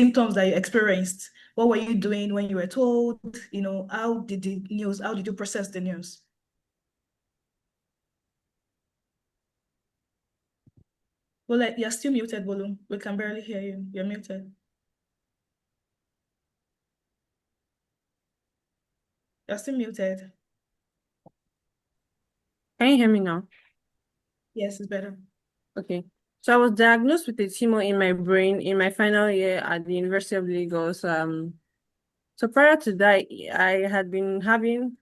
symptoms that you experienced. What were you doing when you were told? How did you process the news? Well, like, you're still muted, Bolu. We can barely hear you. You're muted. You're still muted. Can you hear me now? Yes, it's better. Okay. So I was diagnosed with a tumor in my brain in my final year at the University of Lagos. So prior to that, I had been having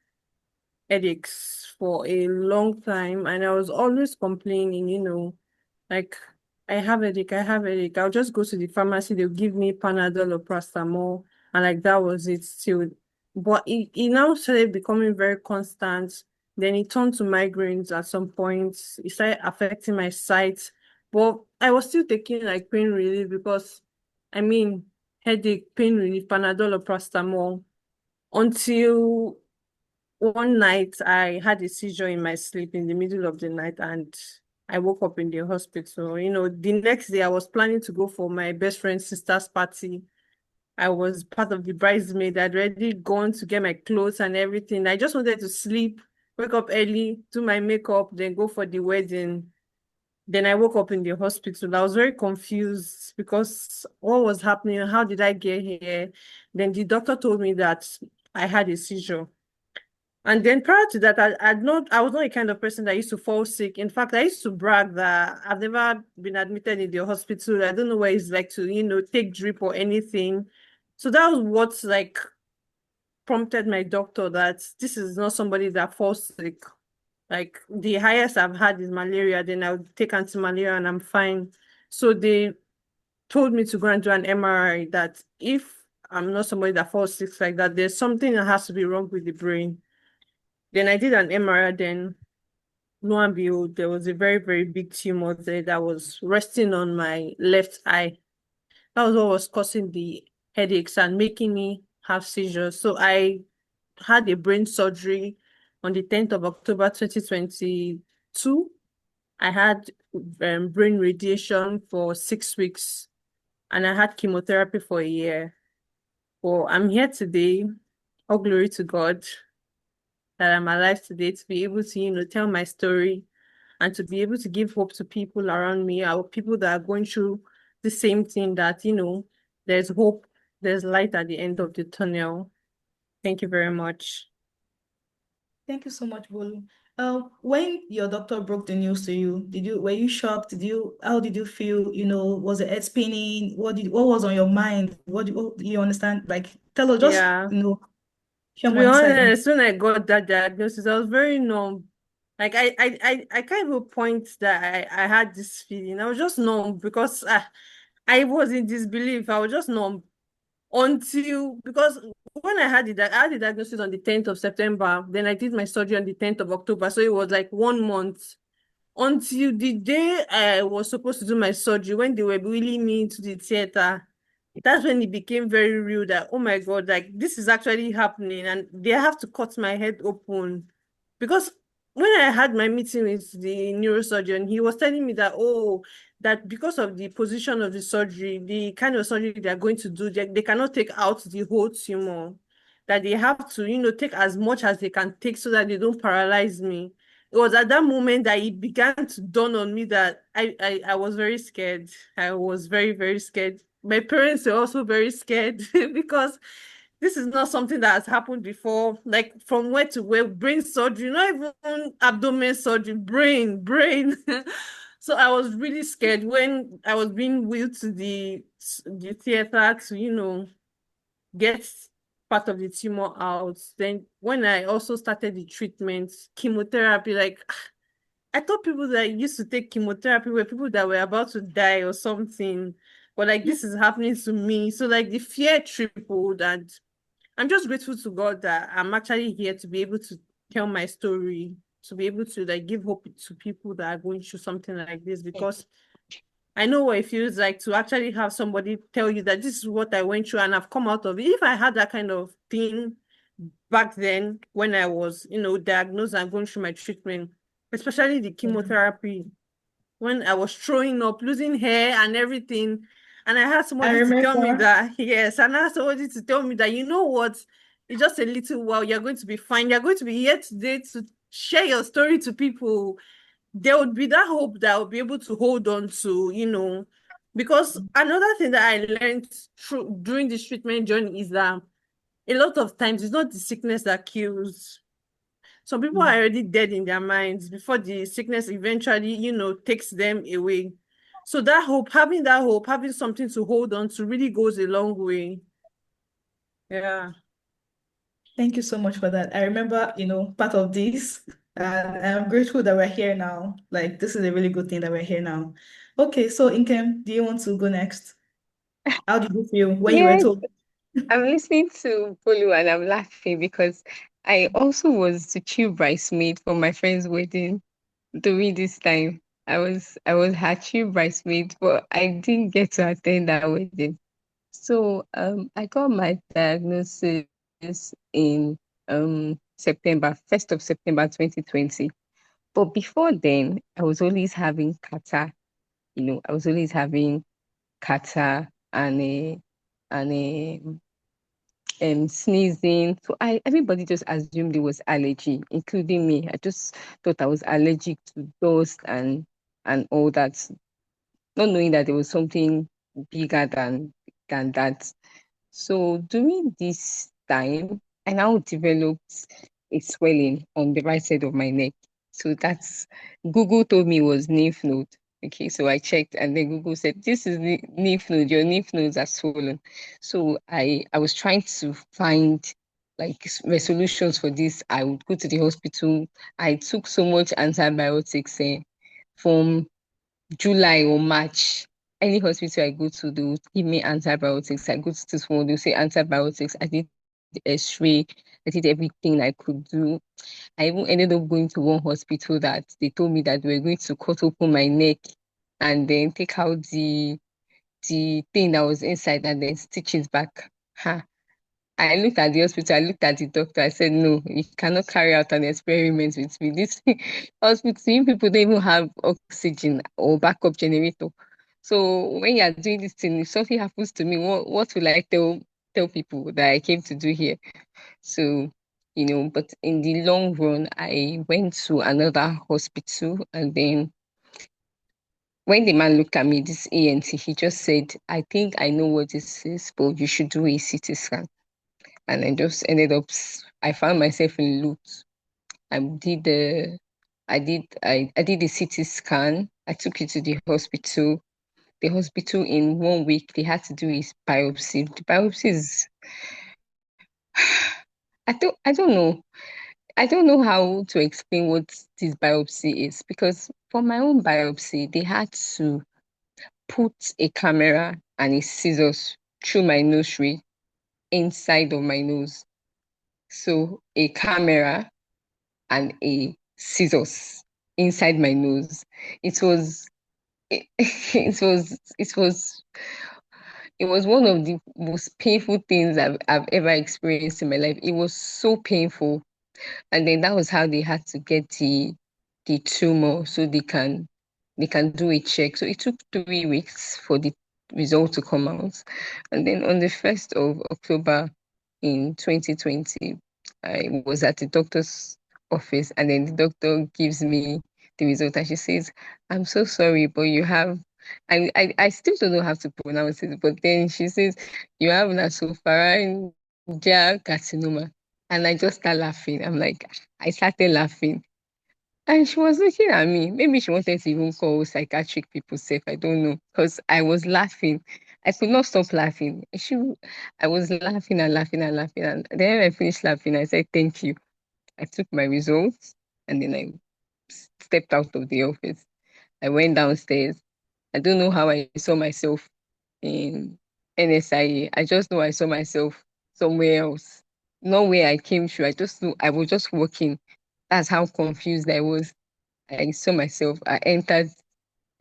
headaches for a long time, and I was always complaining, like I have headache, I have headache. I'll just go to the pharmacy, they'll give me Panadol or paracetamol, and like that was it still. But it now started becoming very constant. Then it turned to migraines at some point. It started affecting my sight. But I was still taking like pain relief because I mean headache, pain relief, Panadol or paracetamol until one night I had a seizure in my sleep in the middle of the night and I woke up in the hospital. The next day I was planning to go for my best friend's sister's party. I was part of the bridesmaid. I'd already gone to get my clothes and everything. I just wanted to sleep, wake up early, do my makeup, then go for the wedding. Then I woke up in the hospital. I was very confused because what was happening? How did I get here? Then the doctor told me that I had a seizure. And then prior to that, I was not a kind of person that used to fall sick. In fact, I used to brag that I've never been admitted in the hospital. I don't know where it's like to, take drip or anything. So that was what like prompted my doctor that this is not somebody that falls sick. Like the highest I've had is malaria, then I'll take anti-malaria and I'm fine. So they told me to go and do an MRI that if I'm not somebody that falls sick like that, there's something that has to be wrong with the brain. Then I did an MRI, then lo and behold, there was a very, very big tumor there that was resting on my left eye. That was what was causing the headaches and making me have seizures. So I had a brain surgery on the 10th of October 2022. I had brain radiation for 6 weeks and I had chemotherapy for a year. Well, I'm here today. All glory to God that I'm alive today to be able to, tell my story and to be able to give hope to people around me or people that are going through the same thing that, there's hope, there's light at the end of the tunnel. Thank you very much. Thank you so much, Bolu. When your doctor broke the news to you, were you shocked? How did you feel? Was it head spinning? What was on your mind? What do you understand? Like, tell us, just, Yeah. share To be more insight. honest, when I got that diagnosis, I was very numb. Like I can't even point that I had this feeling. I was just numb because I was in disbelief. I was just numb until because when I had the diagnosis on the 10th of September, then I did my surgery on the 10th of October. So it was like 1 month until the day I was supposed to do my surgery when they were wheeling me into the theater. That's when it became very real that, oh my God, like this is actually happening and they have to cut my head open. Because when I had my meeting with the neurosurgeon, he was telling me that, oh, that because of the position of the surgery, the kind of surgery they're going to do, they cannot take out the whole tumor, that they have to, take as much as they can take so that they don't paralyze me. It was at that moment that it began to dawn on me that I was very scared. I was very, very scared. My parents were also very scared because this is not something that has happened before. Like from where to where, brain surgery, not even abdomen surgery, brain. So I was really scared when I was being wheeled to the theater to, get part of the tumor out. Then when I also started the treatment, chemotherapy, like I thought people that used to take chemotherapy were people that were about to die or something. But like this is happening to me. So like the fear tripled and I'm just grateful to God that I'm actually here to be able to tell my story, to be able to like give hope to people that are going through something like this because I know what it feels like to actually have somebody tell you that this is what I went through and I've come out of it. If I had that kind of thing back then when I was, diagnosed and going through my treatment, especially the Yeah. chemotherapy, when I was throwing up, losing hair and everything, And I had I somebody to tell me remember. that, yes, and I had somebody to tell me that, you know what, it's just a little while, you're going to be fine. You're going to be here today to share your story to people. There would be that hope that I'll be able to hold on to, because another thing that I learned through during this treatment journey is that a lot of times it's not the sickness that kills. Some people are already dead in their minds before the sickness eventually, takes them away. So that hope, having something to hold on to really goes a long way. Yeah. Thank you so much for that. I remember, part of this, and I'm grateful that we're here now. Like, this is a really good thing that we're here now. Okay, so Inkem, do you want to go next? How did you feel when you were Yes, told? I'm listening to Bolu and I'm laughing because I also was the chief bridesmaid for my friend's wedding during this time. I was her chief bridesmaid, but I didn't get to attend that wedding. So I got my diagnosis in September, 1st of September 2020. But before then, I was always having catarrh, I was always having catarrh and a sneezing. So I everybody just assumed it was allergy, including me. I just thought I was allergic to dust and all that, not knowing that there was something bigger than that. So during this time, I now developed a swelling on the right side of my neck. So that's Google told me it was lymph node. Okay, so I checked and then Google said, this is the lymph node, your lymph nodes are swollen. So I was trying to find like resolutions for this. I would go to the hospital. I took so much antibiotics from July or March. Any hospital I go to, they would give me antibiotics. I go to this one, they'll say antibiotics. I did the X-ray. I did everything I could do. I even ended up going to one hospital that they told me that they were going to cut open my neck and then take out the thing that was inside and then stitch it back. Ha. I looked at the hospital, I looked at the doctor, I said, no, you cannot carry out an experiment with me. This hospital, you people don't even have oxygen or backup generator. So when you are doing this thing, if something happens to me, what will I tell people that I came to do here? So, but in the long run, I went to another hospital and then when the man looked at me, this ENT, he just said, I think I know what this is, but you should do a CT scan. And I just ended up, I found myself in Lutz. I did the CT scan. I took it to the hospital. The hospital in 1 week, they had to do his biopsy. The biopsy is, I don't know. I don't know how to explain what this biopsy is because for my own biopsy, they had to put a camera and a scissors through my nose ring inside of my nose. So a camera and a scissors inside my nose. It was it was one of the most painful things I've ever experienced in my life. It was so painful. And then that was how they had to get the tumor so they can do a check. So it took 3 weeks for the result to come out. And then on the 1st of October in 2020, I was at the doctor's office and then the doctor gives me the result and she says, I'm so sorry, but you have I still don't know how to pronounce it, but then she says you have nasopharyngeal carcinoma. And I just started laughing. I started laughing. And she was looking at me. Maybe she wanted to even call psychiatric people safe. I don't know. Because I was laughing. I could not stop laughing. I was laughing and laughing and laughing. And then I finished laughing. I said, thank you. I took my results and then I stepped out of the office. I went downstairs. I don't know how I saw myself in NSIA. I just know I saw myself somewhere else. Not where I came through. I just knew I was just walking. That's how confused I was. I saw myself. I entered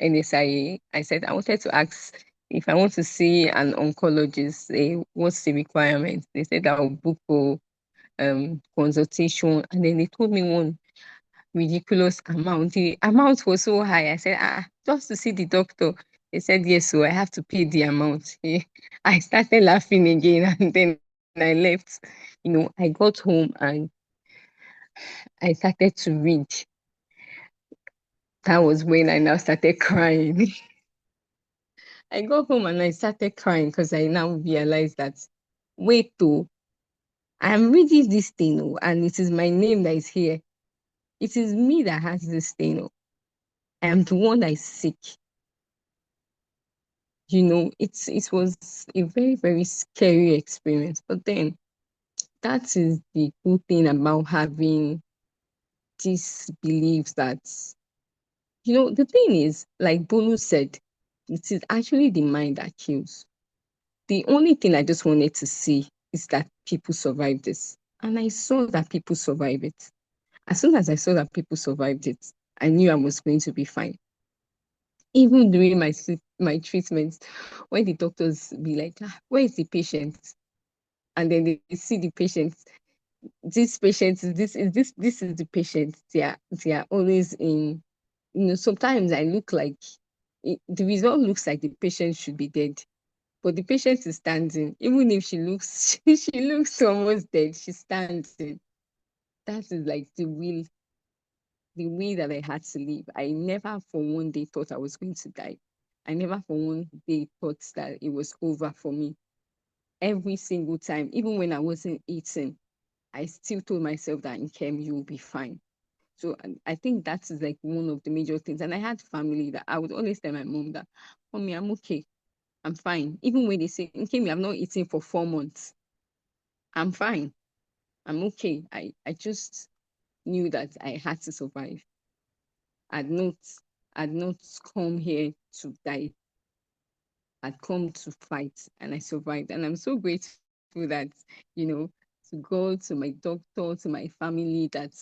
NSIA. I said I wanted to ask if I want to see an oncologist, what's the requirement? They said I'll book for consultation. And then they told me one ridiculous amount. The amount was so high. I said, just to see the doctor. I said, yes, so I have to pay the amount. I started laughing again and then I left. I got home and I started to read. That was when I now started crying. I got home and I started crying because I now realized that, wait, though, I'm reading this thing, and it is my name that is here. It is me that has this thing. I am the one that is sick. It was a very, very scary experience. But then that is the good thing about having these beliefs that, the thing is, like Bolu said, it is actually the mind that kills. The only thing I just wanted to see is that people survive this. And I saw that people survive it. As soon as I saw that people survived it, I knew I was going to be fine. Even during my treatments, when the doctors be like, where is the patient? And then they see the patient, this patient is this is the patient. They are always in, sometimes I look like the result looks like the patient should be dead. But the patient is standing. Even if she looks she looks almost dead, she's standing. That is like the way that I had to live. I never for one day thought I was going to die. I never for one day thought that it was over for me. Every single time, even when I wasn't eating, I still told myself that in Kem, you'll be fine. So I think that is like one of the major things. And I had family that I would always tell my mom that, Mommy, I'm okay. I'm fine. Even when they say, in Kem, I'm not eating for 4 months. I'm fine. I'm okay. I just knew that I had to survive. I'd not I'd not come here to die. I'd come to fight and I survived. And I'm so grateful that, you know, to God, to my doctor, to my family, that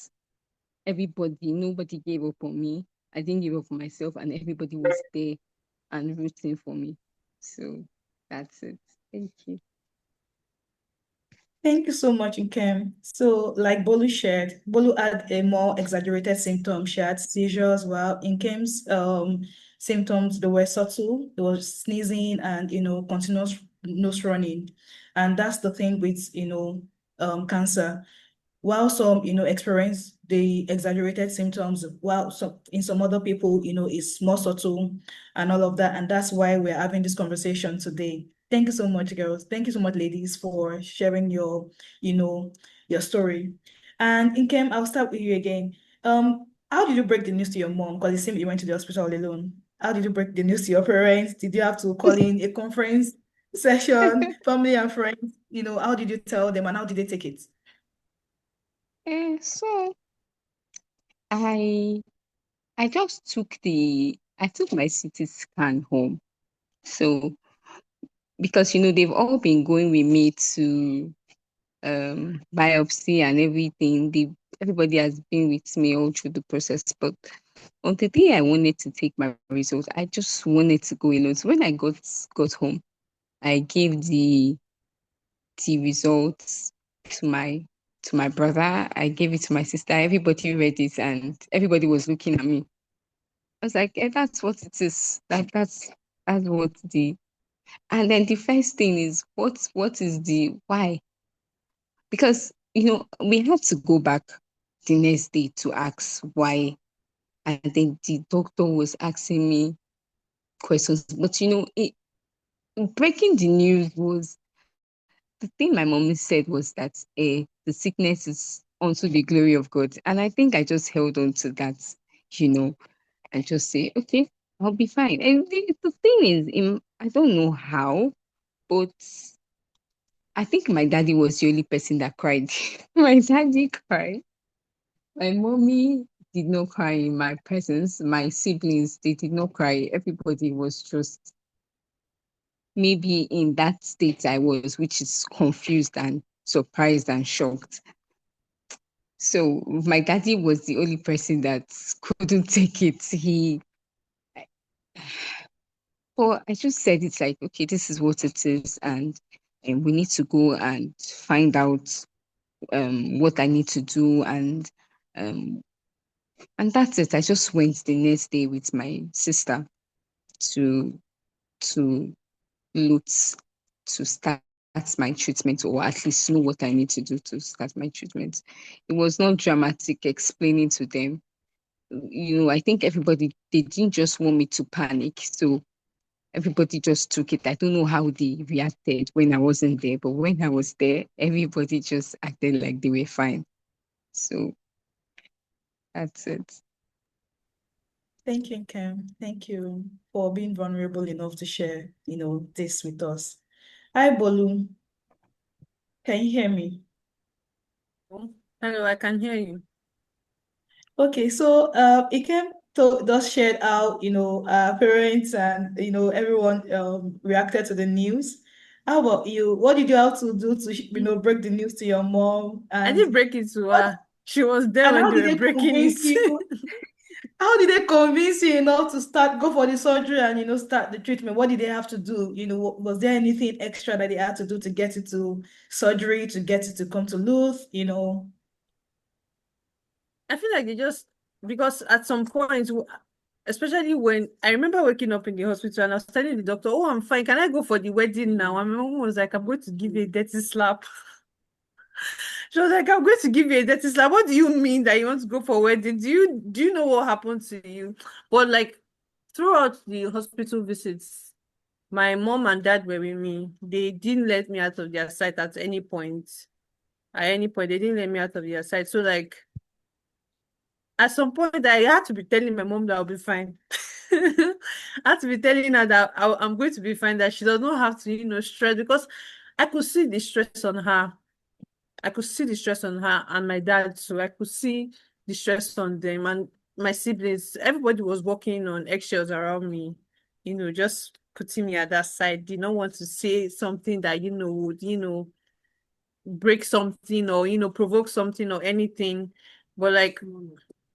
nobody gave up on me. I didn't give up on myself and everybody was there and rooting for me. So that's it. Thank you. Thank you so much, Nkem. So, like Bolu shared, Bolu had a more exaggerated symptom. She had seizures, while Nkem's symptoms, they were subtle. There was sneezing and, continuous nose running. And that's the thing with, cancer. While some, experience the exaggerated symptoms, while in some other people, it's more subtle and all of that. And that's why we're having this conversation today. Thank you so much, girls. Thank you so much, ladies, for sharing you know, your story. And Inkem, I'll start with you again. How did you break the news to your mom? Because it seemed you went to the hospital alone. How did you break the news to your parents? Did you have to call in a conference session, family and friends? How did you tell them and how did they take it? So I I just I took my CT scan home. So because they've all been going with me to biopsy and everything. Everybody has been with me all through the process. But on the day I wanted to take my results, I just wanted to go alone. So when I got home, I gave the results to my brother. I gave it to my sister. Everybody read it and everybody was looking at me. I was like, that's what it is. That's what the and then the first thing is what is the why? Because we had to go back the next day to ask why. And then the doctor was asking me questions. But breaking the news was the thing my mom said was that the sickness is unto the glory of God. And I think I just held on to that, you know, and just say, okay, I'll be fine. And the thing is, I don't know how, but I think my daddy was the only person that cried. My daddy cried. My mommy did not cry in my presence. My siblings, they did not cry. Everybody was just maybe in that state I was, which is confused and surprised and shocked. So my daddy was the only person that couldn't take it. But I just said it's like, okay, this is what it is, and we need to go and find out what I need to do, um and that's it. I just went the next day with my sister to to loot to start my treatment, or at least know what I need to do to start my treatment. It was not dramatic explaining to them. I think everybody, they didn't just want me to panic. So everybody just took it. I don't know how they reacted when I wasn't there, but when I was there, everybody just acted like they were fine. So that's it. Thank you, Kim. Thank you for being vulnerable enough to share, this with us. Hi, Bolu. Can you hear me? Hello, I can hear you. Okay, so Ikem just shared how, parents and, everyone reacted to the news. How about you? What did you have to do to, break the news to your mom? I didn't And break it to what, her. She was there and when how they did were they breaking convince it. you? How did they convince you enough to go for the surgery and, start the treatment? What did they have to do? Was there anything extra that they had to do to get it to surgery, to get it to come to Luth? I feel like they just, because at some point, especially when I remember waking up in the hospital and I was telling the doctor, "Oh, I'm fine. Can I go for the wedding now?" And my mom was like, "I'm going to give you a dirty slap." She was like, "I'm going to give you a dirty slap. What do you mean that you want to go for a wedding? Do you know what happened to you?" But like throughout the hospital visits, my mom and dad were with me. They didn't let me out of their sight at any point. At any point, they didn't let me out of their sight. So like at some point, I had to be telling my mom that I'll be fine. I had to be telling her that I'm going to be fine, that she does not have to, stress, because I could see the stress on her. I could see the stress on her and my dad. So I could see the stress on them and my siblings. Everybody was walking on eggshells around me, just putting me at that side. Did not want to say something that, would, break something or, provoke something or anything. But like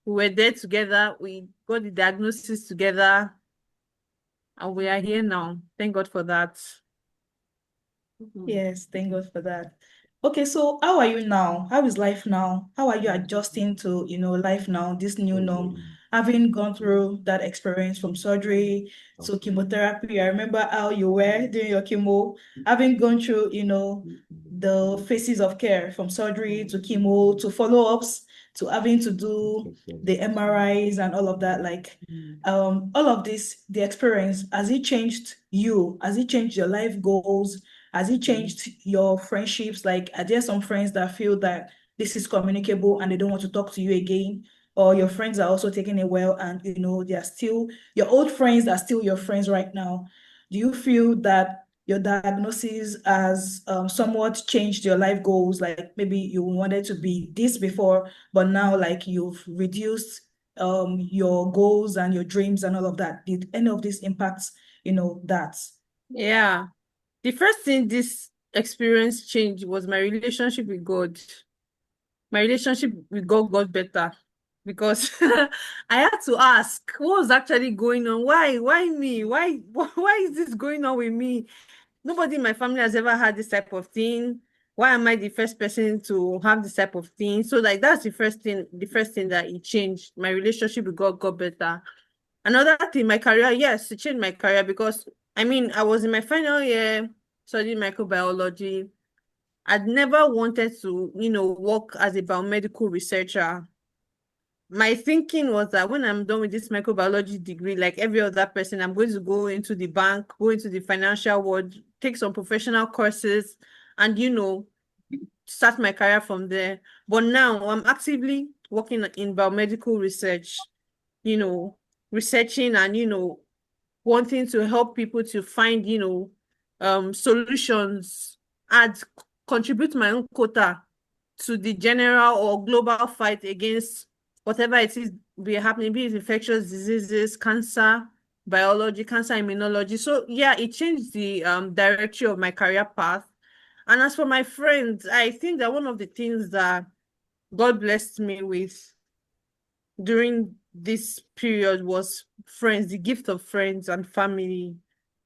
we were there together, we got the diagnosis together, and we are here now. Thank God for that. Yes, thank God for that. Okay, so how are you now? How is life now? How are you adjusting to, life now, this new norm, having gone through that experience from surgery to chemotherapy? I remember how you were during your chemo, having gone through, the phases of care from surgery to chemo to follow-ups to having to do the MRIs and all of that. Like, all of this, the experience, has it changed you? Has it changed your life goals? Has it changed your friendships? Like, are there some friends that feel that this is communicable and they don't want to talk to you again? Or your friends are also taking it well and they are still your old friends are still your friends right now. Do you feel that your diagnosis has somewhat changed your life goals? Like maybe you wanted to be this before, but now like you've reduced your goals and your dreams and all of that. Did any of this impacts, that? Yeah. The first thing this experience changed was my relationship with God. My relationship with God got better because I had to ask what was actually going on. Why me? Why is this going on with me? Nobody in my family has ever had this type of thing. Why am I the first person to have this type of thing? So like that's the first thing that it changed. My relationship with God got better. Another thing, my career, yes, it changed my career because I mean I was in my final year studying microbiology. I'd never wanted to, work as a biomedical researcher. My thinking was that when I'm done with this microbiology degree, like every other person, I'm going to go into the bank, go into the financial world, take some professional courses, and start my career from there. But now I'm actively working in biomedical research, you know, researching and wanting to help people to find, solutions, add, contribute my own quota to the general or global fight against whatever it is be happening, be it infectious diseases, cancer, biology, cancer immunology. So yeah, it changed the directory of my career path. And as for my friends, I think that one of the things that God blessed me with during this period was friends, the gift of friends and family.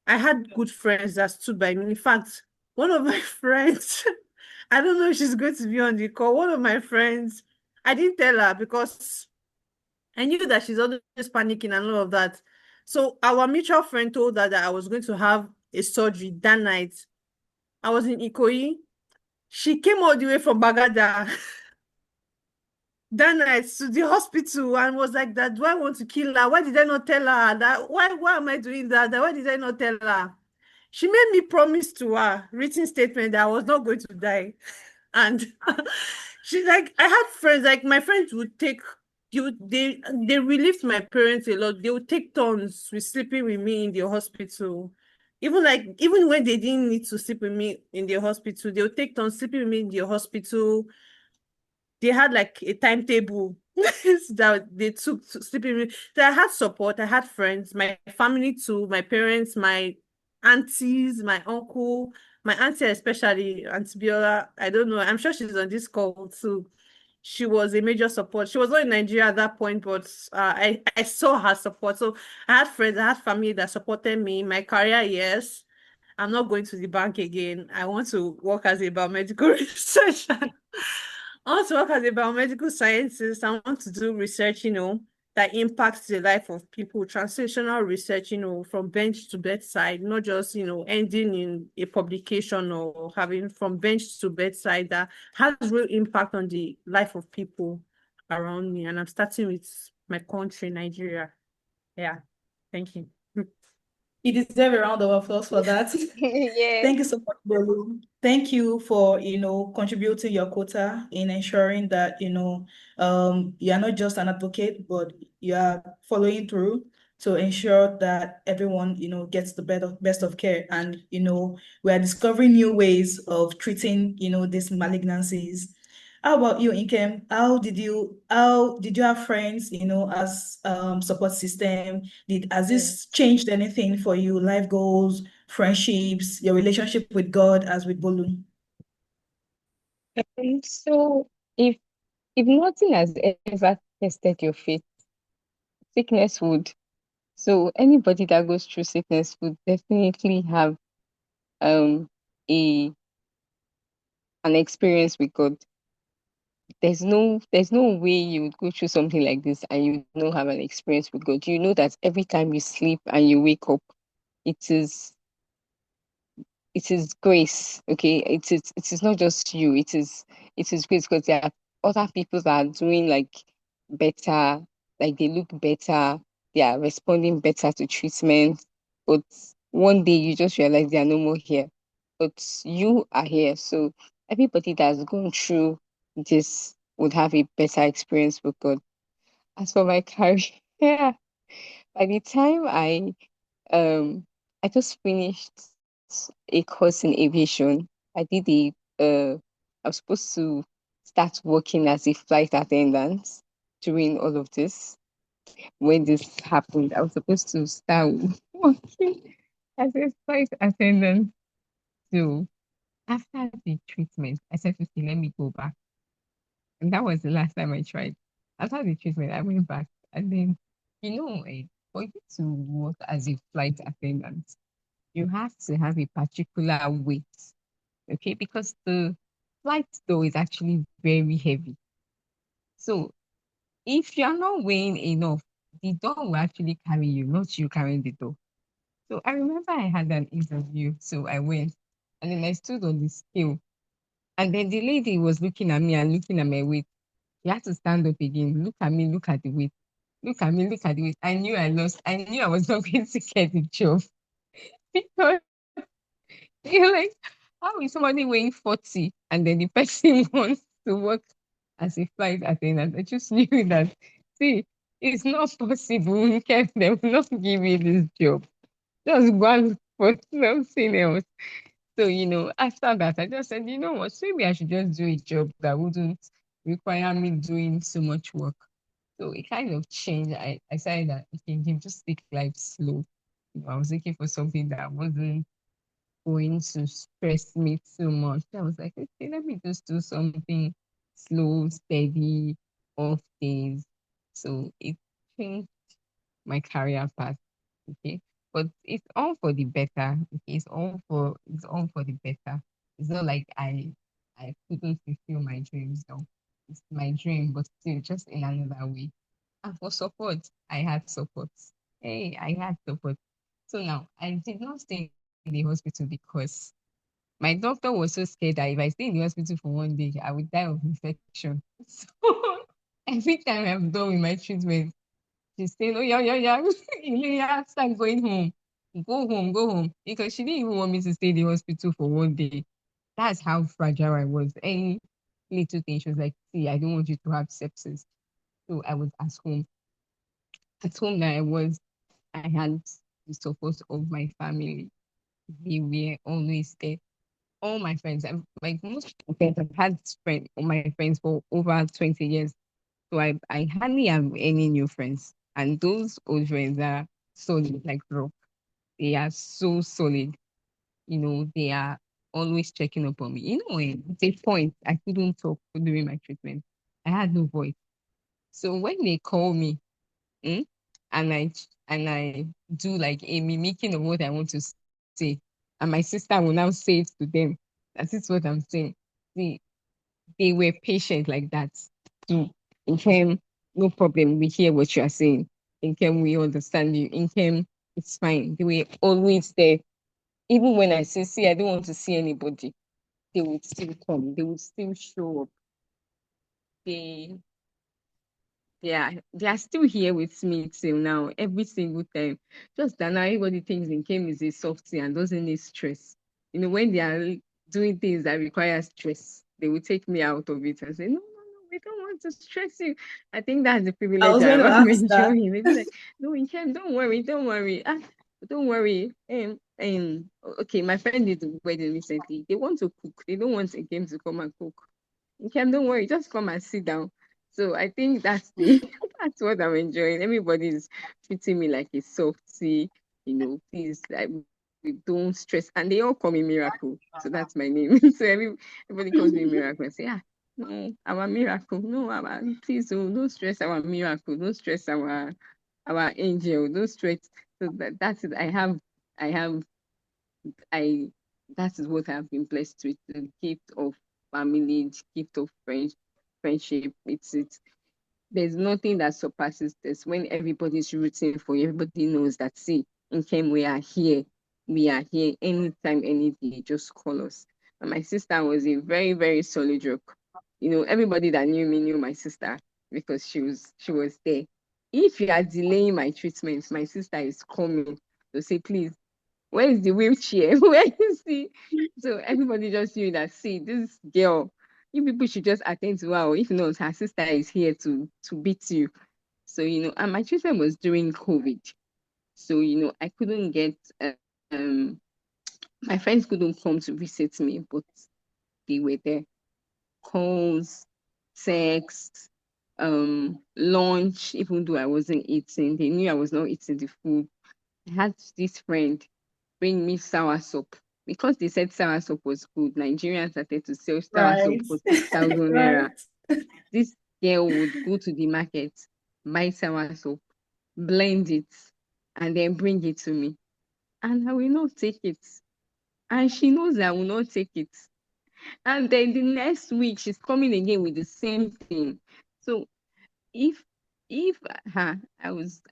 I had good friends that stood by me. In fact, one of my friends, I don't know if she's going to be on the call. One of my friends, I didn't tell her because I knew that she's always panicking and all of that. So our mutual friend told her that I was going to have a surgery that night. I was in Ikoyi. She came all the way from Bagada that night to the hospital and was like that, do I want to kill her? Why did I not tell her that? Why am I doing that? Why did I not tell her? She made me promise to her, written statement that I was not going to die. And she's like, I had friends, like my friends would take they relieved my parents a lot. They would take turns with sleeping with me in the hospital. Even when they didn't need to sleep with me in the hospital, they would take turns sleeping with me in the hospital. They had like a timetable that they took to sleeping with. So I had support, I had friends, my family too, my parents, my aunties, my uncle, my auntie especially, Auntie Biola. I don't know. I'm sure she's on this call too. She was a major support. She was not in Nigeria at that point, but I saw her support. So I had friends, I had family that supported me. My career, yes. I'm not going to the bank again. I want to work as a biomedical researcher. I want to work as a biomedical scientist. I want to do research, that impacts the life of people, translational research, from bench to bedside, not just, ending in a publication or having from bench to bedside that has real impact on the life of people around me. And I'm starting with my country, Nigeria. Yeah. Thank you. You deserve a round of applause for that. Yeah. Thank you so much, Bolu. Thank you for, contributing your quota in ensuring that, you are not just an advocate, but you are following through to ensure that everyone, gets the best of care. And, we are discovering new ways of treating, these malignancies. How about you, Inkem? How did you have friends, as support system? Has Mm. this changed anything for you? Life goals, friendships, your relationship with God as with Bolu? So if nothing has ever tested your faith, sickness would. So anybody that goes through sickness would definitely have um a an experience with God. There's no way you would go through something like this and you don't have an experience with God. You know that every time you sleep and you wake up, it is it is grace. Okay, it is not just you. It is grace because there are other people that are doing like better, like they look better, they are responding better to treatment. But one day you just realize they are no more here. But you are here. So everybody that's gone through this would have a better experience with God. As for my career, by the time um I just finished a course in aviation. I did uh I was supposed to start working as a flight attendant during all of this. When this happened, I was supposed to start working as a flight attendant. So after the treatment, I said, okay, let me go back. And that was the last time I tried. After the treatment, I went back. And then, for you to work as a flight attendant, you have to have a particular weight, okay? Because the flight though is actually very heavy. So if you're not weighing enough, the door will actually carry you, not you carrying the door. So I remember I had an interview, so I went and then I stood on the scale. And then the lady was looking at me and looking at my weight. You had to stand up again. Look at me, look at the weight. Look at me, look at the weight. I knew I lost. I knew I was not going to get the job because you're like, how is somebody weighing 40 and then the person wants to work as a flight attendant? I just knew that, see, it's not possible. They will not give you this job. Just go and look for something else. So, after that, I just said, you know what, maybe I should just do a job that wouldn't require me doing so much work. So it kind of changed. I decided that, okay, you just take life slow. I was looking for something that wasn't going to stress me too much. I was like, okay, let me just do something slow, steady, off days. So it changed my career path. Okay. But it's all for the better. Okay. It's all for the better. It's not like I couldn't fulfill my dreams. No. It's my dream, but still just in another way. And for support, I had support. Hey, I had support. So now I did not stay in the hospital because my doctor was so scared that if I stay in the hospital for 1 day, I would die of infection. So every time I'm done with my treatment, she's saying, "Oh yeah, yeah, yeah, yeah, start going home. Go home, go home." Because she didn't even want me to stay in the hospital for 1 day. That's how fragile I was. Any little thing, she was like, "See, I don't want you to have sepsis." So I was at home. At home that I was, I had the support of my family. They were always there. All my friends, like most friends, I've had friends, my friends for over 20 years. So I hardly have any new friends. And those old friends are solid, like rock. They are so solid. They are always checking up on me. At a point, I couldn't talk during my treatment. I had no voice. So when they call me, mm, and I do like a mimicking of what I want to say, and my sister will now say it to them. That is what I'm saying. See, they were patient like that. So, in came, no problem. We hear what you are saying. In came, we understand you. In came, it's fine. They were always there. Even when I say, see, I don't want to see anybody, they would still come. They would still show up. They they are still here with me till now, every single time. Just that now everybody thinks Nkem is a softie and doesn't need stress. When they are doing things that require stress, they will take me out of it and say, no, no, no, we don't want to stress you. I think that's the I privilege was going to I'm ask that. enjoying. They be like, no, Nkem, don't worry, don't worry. Don't worry. Okay, my friend did the wedding recently. They want to cook. They don't want Nkem to come and cook. Nkem, don't worry, just come and sit down. So I think that's the that's what I'm enjoying. Everybody's treating me like a softie, please, like, we don't stress. And they all call me Miracle. So that's my name. So everybody calls me Miracle and say, no, our Miracle. No, please, don't stress our Miracle. Don't stress our angel. Don't stress. So that's it. I have I that is what I've been blessed with, the gift of family, the gift of friendship. It's there's nothing that surpasses this. When everybody's rooting for you, everybody knows that, see, in Kem, we are here. We are here anytime, any day. Just call us. And my sister was a very, very solid rock. Everybody that knew me knew my sister because she was there. If you are delaying my treatment, my sister is coming to say, please, where is the wheelchair? Where is the so everybody just knew that, see, this girl, you people should just attend to her. Or if not, her sister is here to beat you. So, and my treatment was during COVID. So, I couldn't get um my friends couldn't come to visit me, but they were there. Calls, text, lunch, even though I wasn't eating. They knew I was not eating the food. I had this friend bring me sour soup. Because they said sour soup was good, Nigerians started to sell sour soup Right. for 6,000 naira. Right. This girl would go to the market, buy sour soup, blend it, and then bring it to me. And I will not take it. And she knows I will not take it. And then the next week, she's coming again with the same thing. So if if I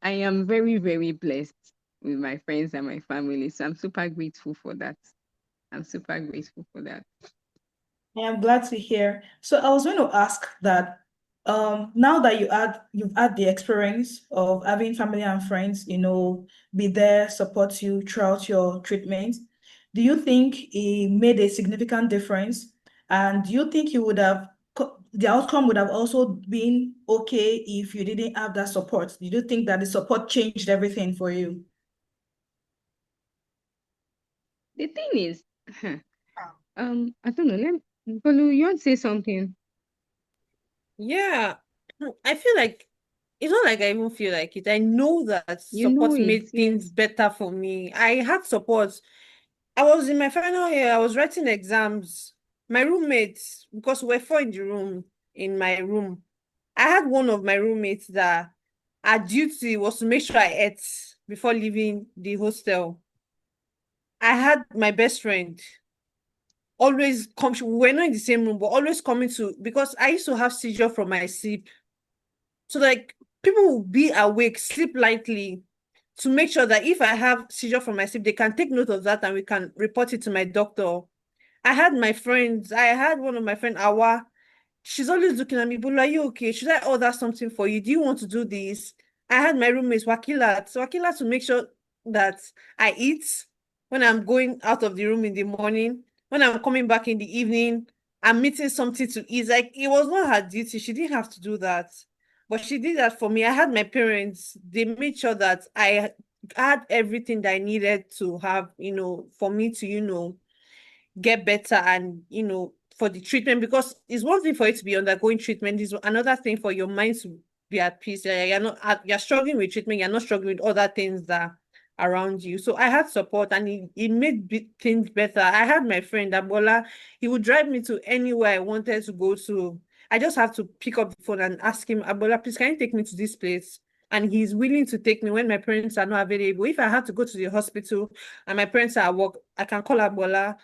am very, very blessed with my friends and my family. So I'm super grateful for that. I'm super grateful for that. Yeah, I'm glad to hear. So I was going to ask that now that you've had the experience of having family and friends, be there, support you throughout your treatment, do you think it made a significant difference? And do you think you would have the outcome would have also been okay if you didn't have that support? Do you think that the support changed everything for you? The thing is, I don't know. Bolu, you want to say something? Yeah, I feel like it's not like I even feel like it. I know that You know support it, made yeah. things better for me. I had support. I was in my final year, I was writing exams. My roommates, because we're four in the room, in my room, I had one of my roommates that her duty was to make sure I ate before leaving the hostel. I had my best friend always come, we're not in the same room, but always coming to, because I used to have seizure from my sleep. So like people will be awake, sleep lightly. to make sure that if I have seizure from my sleep, they can take note of that and we can report it to my doctor. I had one of my friend, Awa. She's always looking at me, but are you okay? Should I order something for you? Do you want to do this? I had my roommates, Wakila to make sure that I eat when I'm going out of the room in the morning, when I'm coming back in the evening, I'm meeting something to eat. Like it was not her duty. She didn't have to do that. But she did that for me. I had my parents, they made sure that I had everything that I needed to have, for me to, get better and for the treatment, because it's one thing for it to be undergoing treatment, is another thing for your mind to be at peace. You're not you're struggling with treatment, you're not struggling with other things that are around you. So I had support and it made things better. I had my friend Abola. He would drive me to anywhere I wanted to go to. I just have to pick up the phone and ask him, Abola, please can you take me to this place? And he's willing to take me when my parents are not available. If I had to go to the hospital and my parents are at work, I can call Abola,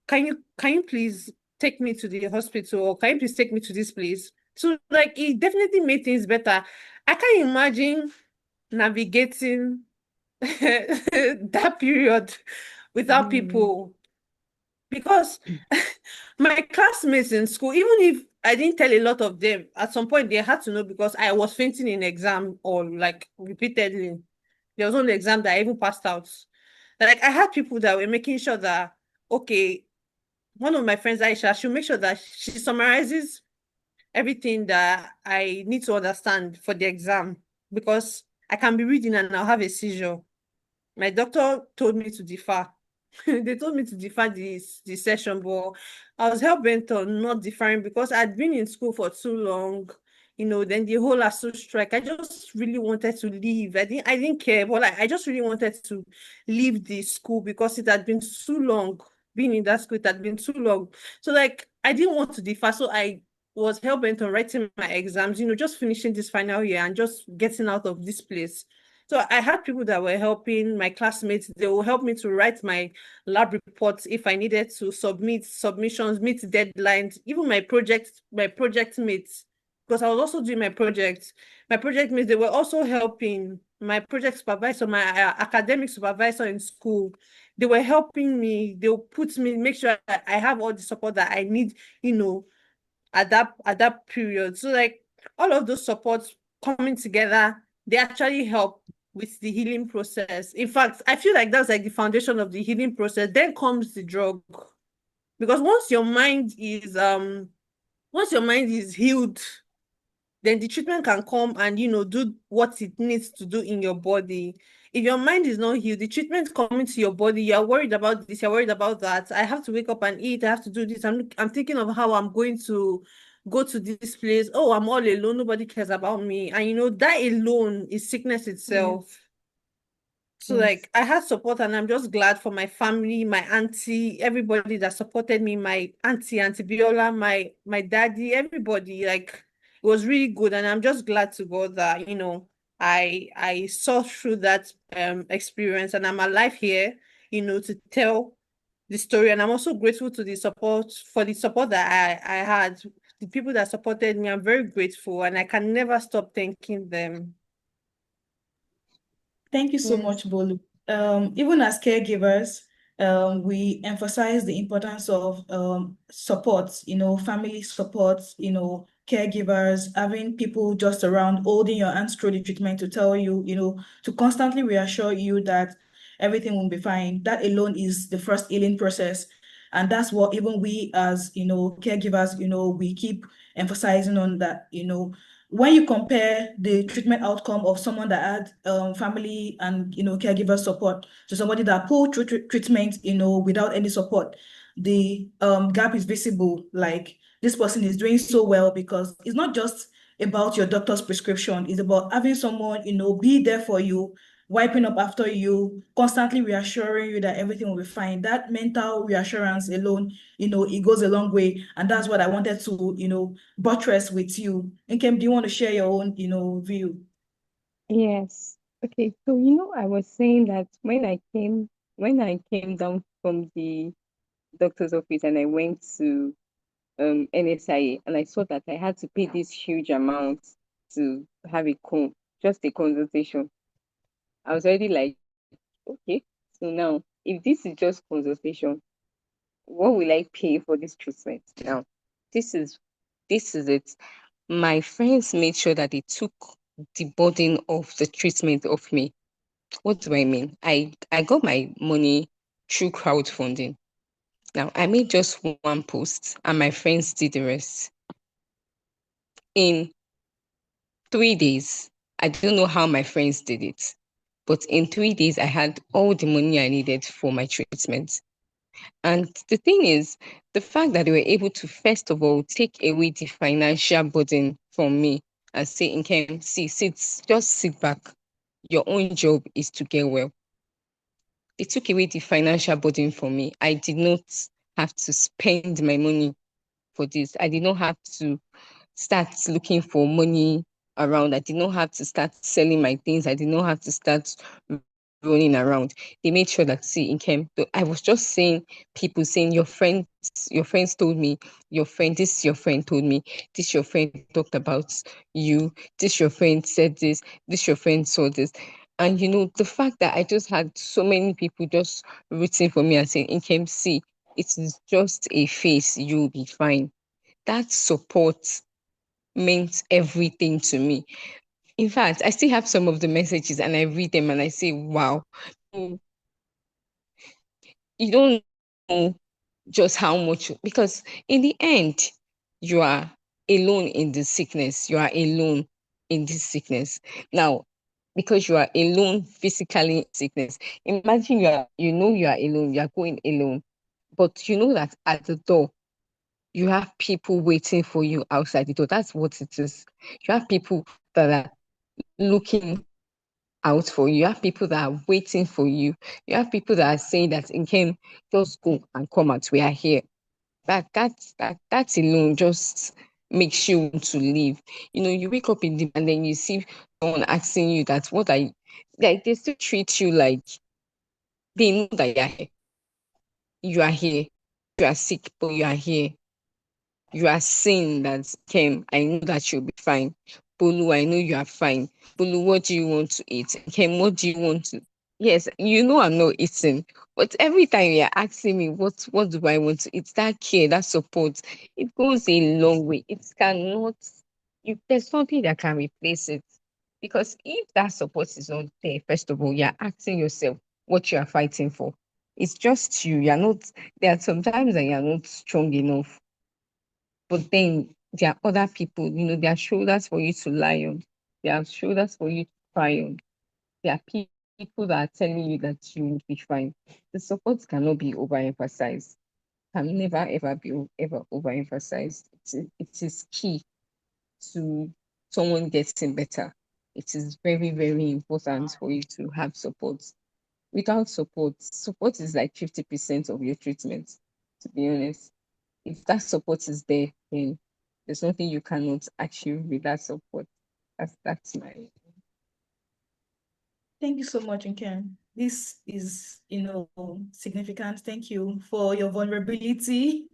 can you please take me to the hospital, or can you please take me to this place? So like it definitely made things better. I can't imagine navigating that period without Mm. people, because my classmates in school, even if I didn't tell a lot of them, at some point they had to know because I was fainting in exam or like repeatedly. There was only exam that I even passed out. Like I had people that were making sure that, okay, one of my friends, Aisha, she'll make sure that she summarizes everything that I need to understand for the exam, because I can be reading and I'll have a seizure. My doctor told me to defer. They told me to defer this session, but I was hell bent on not deferring because I'd been in school for too long. Then the whole ASU strike. I just really wanted to leave. I didn't care, but like, I just really wanted to leave the school because it had been too long. Being in that school, it had been too long. So like I didn't want to defer. So I was hell bent on writing my exams, just finishing this final year and just getting out of this place. So I had people that were helping my classmates. They will help me to write my lab reports if I needed to submit submissions, meet deadlines, even my project mates, because I was also doing my project. My project mates, they were also helping my project supervisor, my academic supervisor in school. They were helping me. They'll put me, make sure I have all the support that I need, you know, at that period. So like all of those supports coming together, they actually help with the healing process. In fact, I feel like that's like the foundation of the healing process. Then comes the drug. Because once your mind is healed, then the treatment can come and do what it needs to do in your body. If your mind is not healed, the treatment coming to your body, you're worried about this, you're worried about that. I have to wake up and eat, I have to do this. I'm thinking of how I'm going to go to this place. Oh, I'm all alone, nobody cares about me. And that alone is sickness Yes, itself. So yes, like I had support and I'm just glad for my family, my auntie, everybody that supported me, my auntie Biola, my daddy, everybody. Like it was really good and I'm just glad to God that, I saw through that experience and I'm alive here, to tell the story. And I'm also grateful to the support that I had. The people that supported me, I'm very grateful and I can never stop thanking them. Thank you so yes, much, Bolu. Even as caregivers, we emphasize the importance of support, family support, caregivers, having people just around holding your hands through the treatment to tell you, to constantly reassure you that everything will be fine. That alone is the first healing process. And that's what even we as, caregivers, we keep emphasizing on that, when you compare the treatment outcome of someone that had family and caregiver support to somebody that pulled through treatment without any support, the gap is visible. Like this person is doing so well because it's not just about your doctor's prescription, it's about having someone be there for you, wiping up after you, constantly reassuring you that everything will be fine. That mental reassurance alone, it goes a long way. And that's what I wanted to buttress with you. Nkem, do you want to share your own, view? yes. Okay, so I was saying that when I came down from the doctor's office and I went to NSIA and I saw that I had to pay this huge amount to have just a consultation. I was already like, okay, so now if this is just consultation, what will I pay for this treatment? Now, this is it. My friends made sure that they took the burden of the treatment of me. What do I mean? I got my money through crowdfunding. Now, I made just one post and my friends did the rest. In 3 days, I don't know how my friends did it, but in 3 days, I had all the money I needed for my treatment. And the thing is, the fact that they were able to, first of all, take away the financial burden from me and say, Nkem, see, just sit back. Your own job is to get well. They took away the financial burden from me. I did not have to spend my money for this. I did not have to start looking for money around. I did not have to start selling my things. I did not have to start running around. They made sure that, see, in camp, I was just saying, people saying, your friends told me, your friend told me, this your friend talked about you, this your friend said this your friend saw this. And the fact that I just had so many people just rooting for me and saying, in camp, see, it is just a phase, you'll be fine. That support meant everything to me. In fact, I still have some of the messages and I read them and I say, wow, you you don't know just how much, because in the end, you are alone in the sickness. You are alone in this sickness. Now, because you are alone physically in sickness, imagine you are alone, you are going alone, but you know that at the door, you have people waiting for you outside the door. That's what it is. You have people that are looking out for you. You have people that are waiting for you. You have people that are saying that, in came, just go and come out. We are here. That alone just makes you want to leave. You wake up in the and then you see someone asking you that, what are you, like, they still treat you like they know that you are here. You are here. You are sick, but you are here. You are saying that, Kem, I know that you'll be fine. Bolu, I know you are fine. Bolu, what do you want to eat? Kem, what do you want to? Yes, I'm not eating. But every time you're asking me what do I want to eat, that care, that support, it goes a long way. It cannot, there's something that can replace it. Because if that support is not there, first of all, you're asking yourself what you are fighting for. It's just you. You're not, there are sometimes that you're not strong enough, but then there are other people, there are shoulders for you to lie on. There are shoulders for you to cry on. There are people that are telling you that you will be fine. The support cannot be overemphasized. Can never ever be ever overemphasized. It is key to someone getting better. It is very, very important for you to have support. Without support is like 50% of your treatment, to be honest. If that support is there, then there's nothing you cannot achieve with that support. That's my. Thank you so much, Nkem. This is, significant. Thank you for your vulnerability,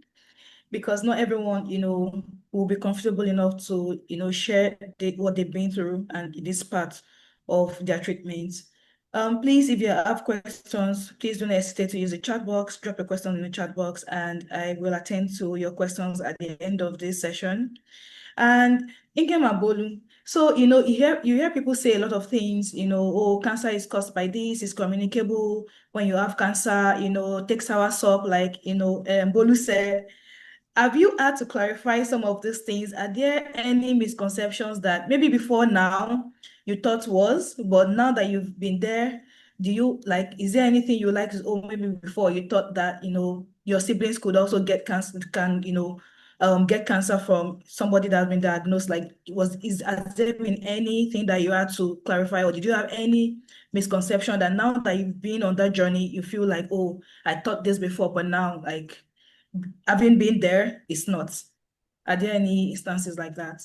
because not everyone, will be comfortable enough to, share what they've been through and this part of their treatment. Please, if you have questions, please don't hesitate to use the chat box, drop a question in the chat box, and I will attend to your questions at the end of this session. And Nkem Abolu, so you hear people say a lot of things, oh, cancer is caused by this, it's communicable. When you have cancer, take soursop, like Bolu said. Have you had to clarify some of these things? Are there any misconceptions that maybe before now you thought was, but now that you've been there, do you like, is there anything you like, oh, maybe before you thought that, your siblings could also get cancer, get cancer from somebody that's been diagnosed? Like, has there been anything that you had to clarify, or did you have any misconception that now that you've been on that journey, you feel like, oh, I thought this before, but now, like, having been there, it's not. Are there any instances like that?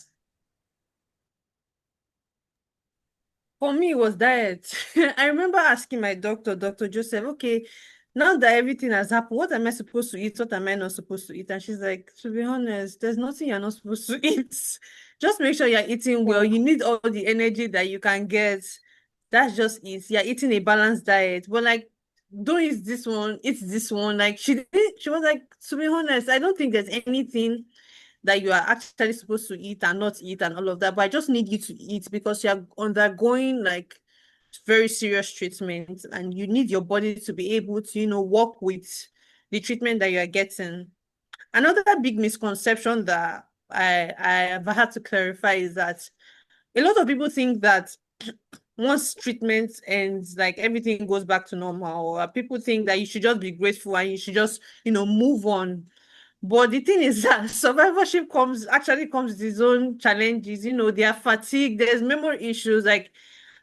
For me, it was diet. I remember asking my doctor, Dr. Joseph, okay, now that everything has happened, what am I supposed to eat? What am I not supposed to eat? And she's like, to be honest, there's nothing you're not supposed to eat. Just make sure you're eating well. Yeah. You need all the energy that you can get that's just it. You're eating a balanced diet. But like, don't eat this one, eat this one. Like she was like, to be honest, I don't think there's anything that you are actually supposed to eat and not eat and all of that. But I just need you to eat because you're undergoing like very serious treatment and you need your body to be able to, work with the treatment that you're getting. Another big misconception that I have had to clarify is that a lot of people think that once treatment ends, like everything goes back to normal, or people think that you should just be grateful and you should just, move on. But the thing is that survivorship comes with its own challenges. There are fatigue, there's memory issues. Like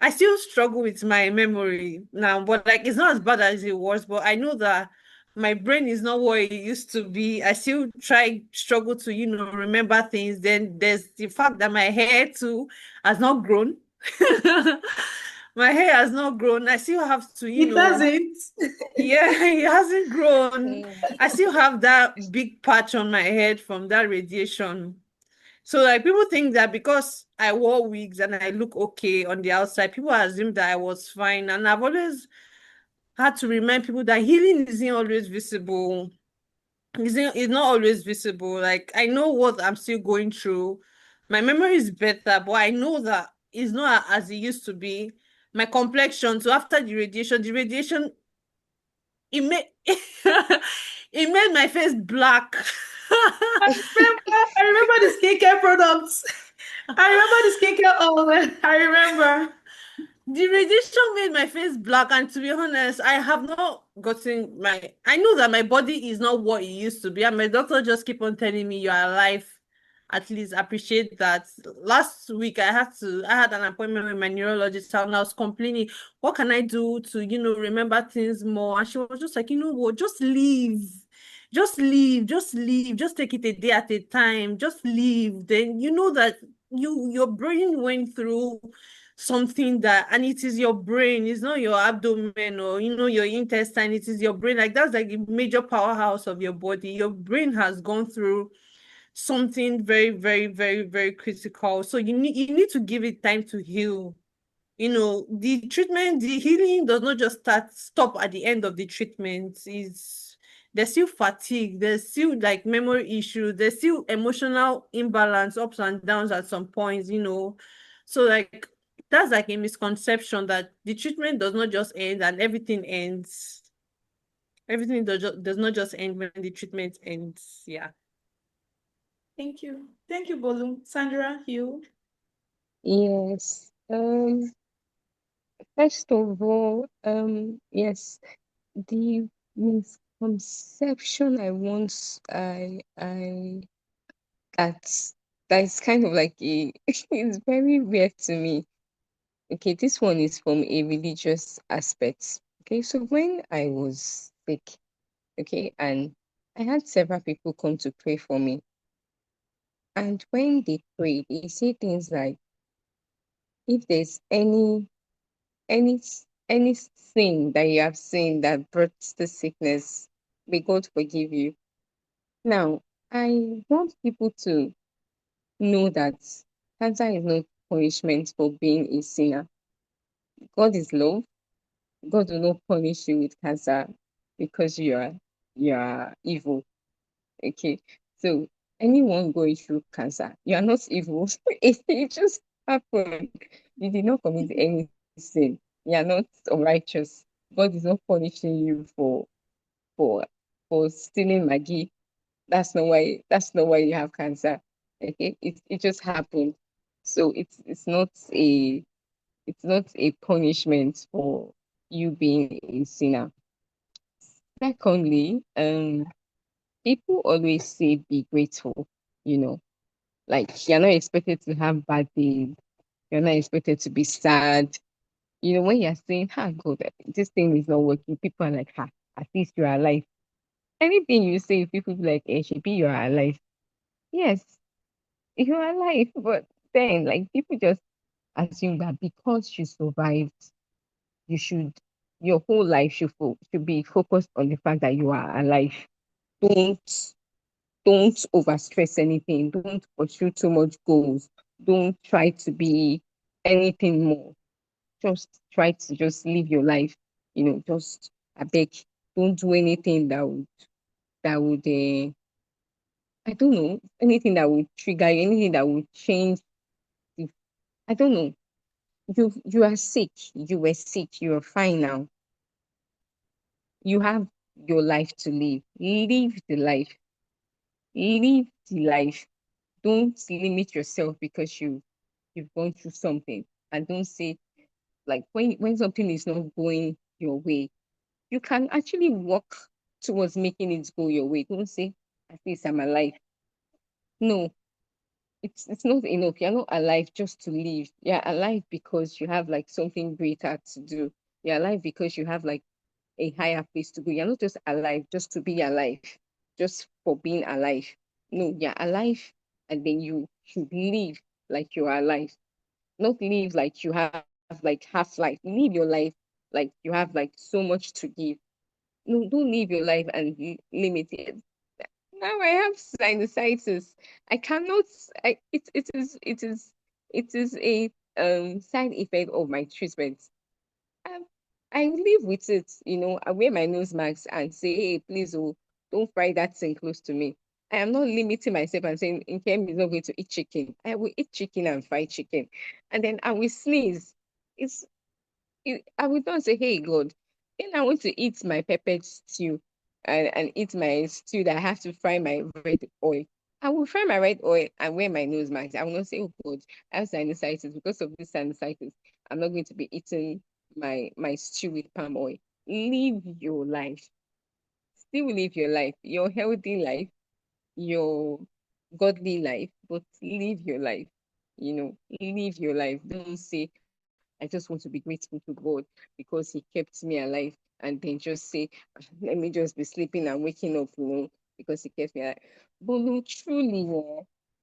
I still struggle with my memory now, but like it's not as bad as it was. But I know that my brain is not what it used to be. I still struggle to, remember things. Then there's the fact that my hair too has not grown. My hair has not grown. I still have to, It doesn't. yeah, it hasn't grown. Mm. I still have that big patch on my head from that radiation. So like people think that because I wore wigs and I look okay on the outside, people assume that I was fine. And I've always had to remind people that healing isn't always visible. It's not always visible. Like I know what I'm still going through. My memory is better, but I know that it's not as it used to be. My complexion, so after the radiation it made it made my face black. I remember the skincare products. I remember the skincare. Oh, I remember. The radiation made my face black, and to be honest, I have not gotten my. I know that my body is not what it used to be, and my doctor just keep on telling me you are alive. At least appreciate that. Last week I had an appointment with my neurologist and I was complaining, what can I do to, remember things more? And she was just like, you know what, just leave. Just leave, just take it a day at a time, just leave. Then you know that your brain went through something that, and it is your brain, it's not your abdomen or your intestine, it is your brain. Like that's like the major powerhouse of your body. Your brain has gone through something very, very, very, very critical. So you need to give it time to heal. The treatment, the healing does not just stop at the end of the treatment. Is There's still fatigue, there's still like memory issues, there's still emotional imbalance, ups and downs at some points. So like that's like a misconception that the treatment does not just end and everything ends. Everything does not just end when the treatment ends. Yeah. Thank you. Thank you, Bolu. Sandra, you. Yes. First of all, yes, the misconception I once I that's that is kind of like a it's very weird to me. Okay, this one is from a religious aspect. Okay, so when I was sick, okay, and I had several people come to pray for me. And when they pray, they say things like, if there's any any sin that you have seen that brought the sickness, may God forgive you. Now, I want people to know that cancer is not punishment for being a sinner. God is love. God will not punish you with cancer because you are evil. Okay. So anyone going through cancer, you are not evil. It just happened. You did not commit any sin. You are not unrighteous. God is not punishing you for for stealing Maggie. That's not why you have cancer. Okay. It just happened. So it's not a punishment for you being a sinner. Secondly, people always say be grateful, you know, like you're not expected to have bad days, you're not expected to be sad. When you're saying, God, this thing is not working, people are like, at least you're alive. Anything you say, people be like, be you're alive. Yes, you're alive, but then like people just assume that because you survived, you should your whole life should be focused on the fact that you are alive. Don't don't overstress anything. Don't pursue too much goals. Don't try to be anything more. just try to just live your life. Just I beg, don't do anything that would I don't know, anything that would trigger you, anything that would change. the- I don't know. You are sick. You were sick. You are fine now. You have your life to live. Live the life. Live the life. Don't limit yourself because you've gone through something. And don't say, like, when something is not going your way, you can actually work towards making it go your way. Don't say, at least I'm alive. No, it's not enough. You're not alive just to live. You're alive because you have like something greater to do. You're alive because you have like a higher place to go. You're not just alive just to be alive, just for being alive. No, you're alive, and then you should live like you are alive. Not live like you have like half life. Live your life like you have like so much to give. No, don't live your life and limit it. Now I have sinusitis. I cannot. It is a side effect of my treatment. Um, I live with it. I wear my nose mask and say, hey, please, oh, don't fry that thing close to me. I am not limiting myself and saying Nkem is not going to eat chicken. I will eat chicken and fried chicken, and then I will sneeze. It's I would not say, hey God, then I want to eat my peppered stew and eat my stew that I have to fry my red oil. I will fry my red oil and wear my nose mask. I will not say, oh God, I have sinusitis. Because of this sinusitis, I'm not going to be eating my stew with palm oil. Live your life. Still live your life, your healthy life, your godly life, but live your life. Live your life. Don't say, I just want to be grateful to God because He kept me alive. And then just say, let me just be sleeping and waking up, because He kept me alive. But no, truly,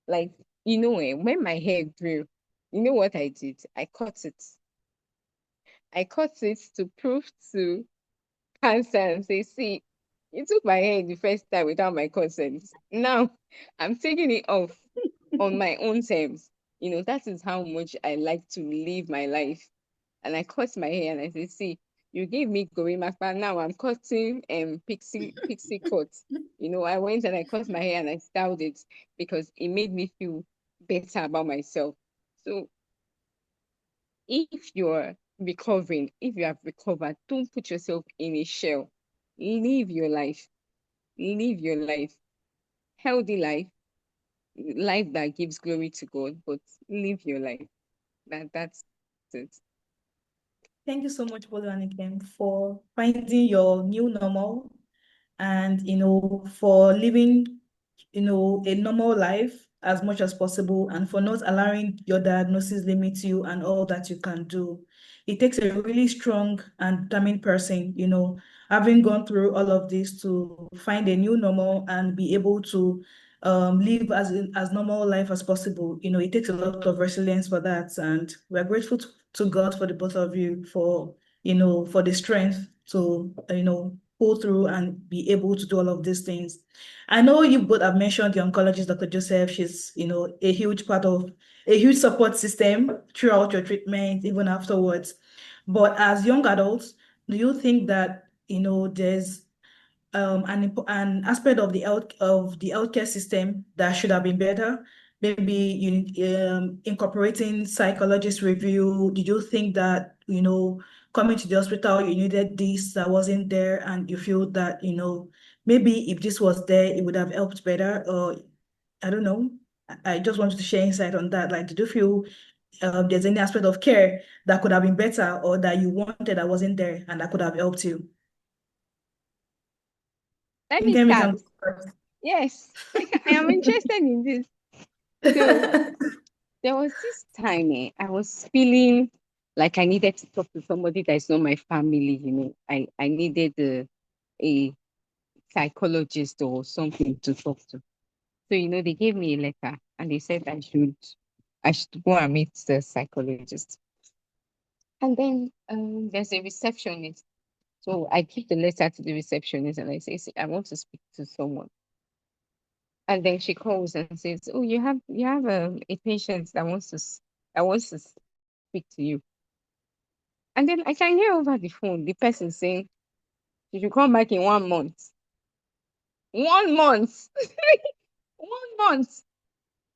like, when my hair grew, you know what I did? I cut it. I cut it to prove to cancer and say, see, you took my hair the first time without my consent. Now I'm taking it off on my own terms. That is how much I like to live my life. And I cut my hair and I said, see, you gave me gorimapa. Now I'm cutting pixie cut. I went and I cut my hair and I styled it because it made me feel better about myself. So if you're recovering, if you have recovered, don't put yourself in a shell. Live your life. Live your life. Healthy life. Life that gives glory to God, but live your life. That's it. Thank you so much, Bolu and Ikem, for finding your new normal and for living a normal life as much as possible and for not allowing your diagnosis limit you and all that you can do. It takes a really strong and determined person, having gone through all of this to find a new normal and be able to live as normal life as possible. It takes a lot of resilience for that. And we're grateful to God for the both of you for the strength to, pull through and be able to do all of these things. I know you both have mentioned the oncologist, Dr. Joseph. She's, a huge part of a huge support system throughout your treatment, even afterwards. But as young adults, do you think that, there's an aspect of the healthcare system that should have been better? Maybe incorporating psychologist review. Did you think that coming to the hospital you needed this that wasn't there, and you feel that maybe if this was there it would have helped better? Or I don't know. I just wanted to share insight on that. Like, did you feel there's any aspect of care that could have been better or that you wanted that wasn't there and that could have helped you? Let me Again, we start. can go first. Yes, I am interested in this. So there was this time I was feeling like I needed to talk to somebody that is not my family. I needed a psychologist or something to talk to. So they gave me a letter and they said I should go and meet the psychologist. And then there's a receptionist. So I give the letter to the receptionist and I say, see, I want to speak to someone. And then she calls and says, oh, you have a patient that wants to speak to you. And then I can hear over the phone the person saying, you should come back in 1 month. 1 month. 1 month.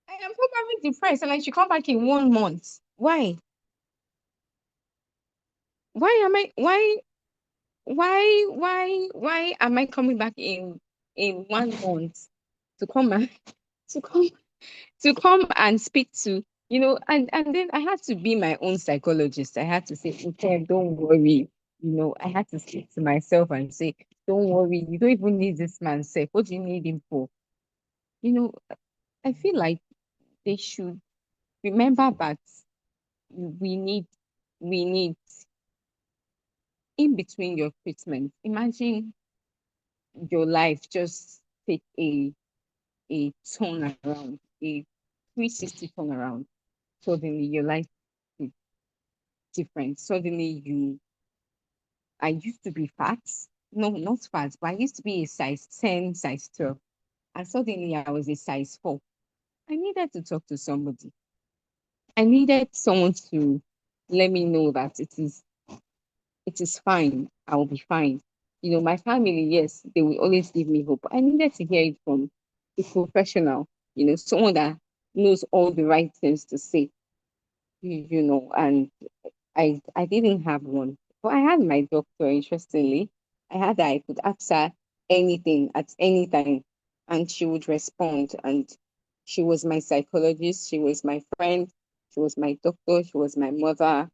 I am probably depressed and I should come back in 1 month. Why? Why am I why am I coming back in 1 month to come and to come to come and speak to, and then I had to be my own psychologist. I had to say, okay, don't worry. I had to speak to myself and say, don't worry, you don't even need this man safe. What do you need him for? You know, I feel like they should remember that we need we need in between your treatment. Imagine your life just take a turn around, a 360 turn around. Suddenly your life is different. Suddenly I used to be fat. No, not fat, but I used to be a size 10, size 12. And suddenly I was a size 4. I needed to talk to somebody. I needed someone to let me know that it is fine. I'll be fine. My family, yes, they will always give me hope. I needed to hear it from a professional, someone that knows all the right things to say, and I didn't have one. But I had my doctor, interestingly. I had that I could ask her anything at any time, and she would respond. And she was my psychologist, she was my friend, she was my doctor, she was my mother.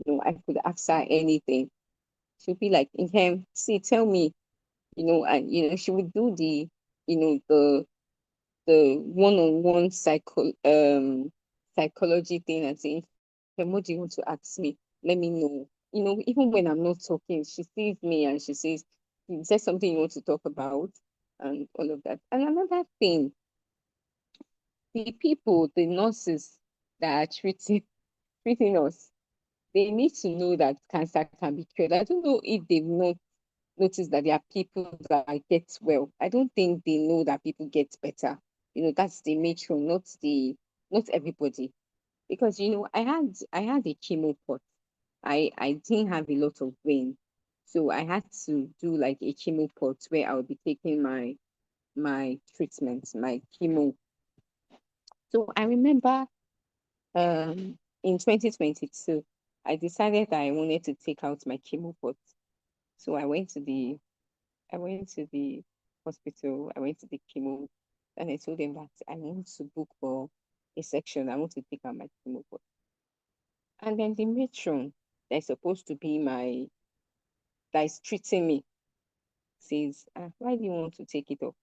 I could ask her anything. She'd be like, see, tell me, and she would do you know, the one-on-one psychology thing and say, what do you want to ask me? Let me know. Even when I'm not talking, she sees me and she says, is there something you want to talk about? And all of that. And another thing, the people, the nurses that are treating us, they need to know that cancer can be cured. I don't know if they've not noticed that there are people that get well. I don't think they know that people get better. That's the nature, not everybody. Because I had a chemo pot. I didn't have a lot of vein. So I had to do like a chemo pot where I would be taking my treatments, my chemo. So I remember in 2022, I decided that I wanted to take out my chemo pot. So I went to the hospital, I went to the chemo, and I told them that I want to book for a section. I want to take out my chemo pot. And then the matron that's supposed to be that is treating me says, why do you want to take it off?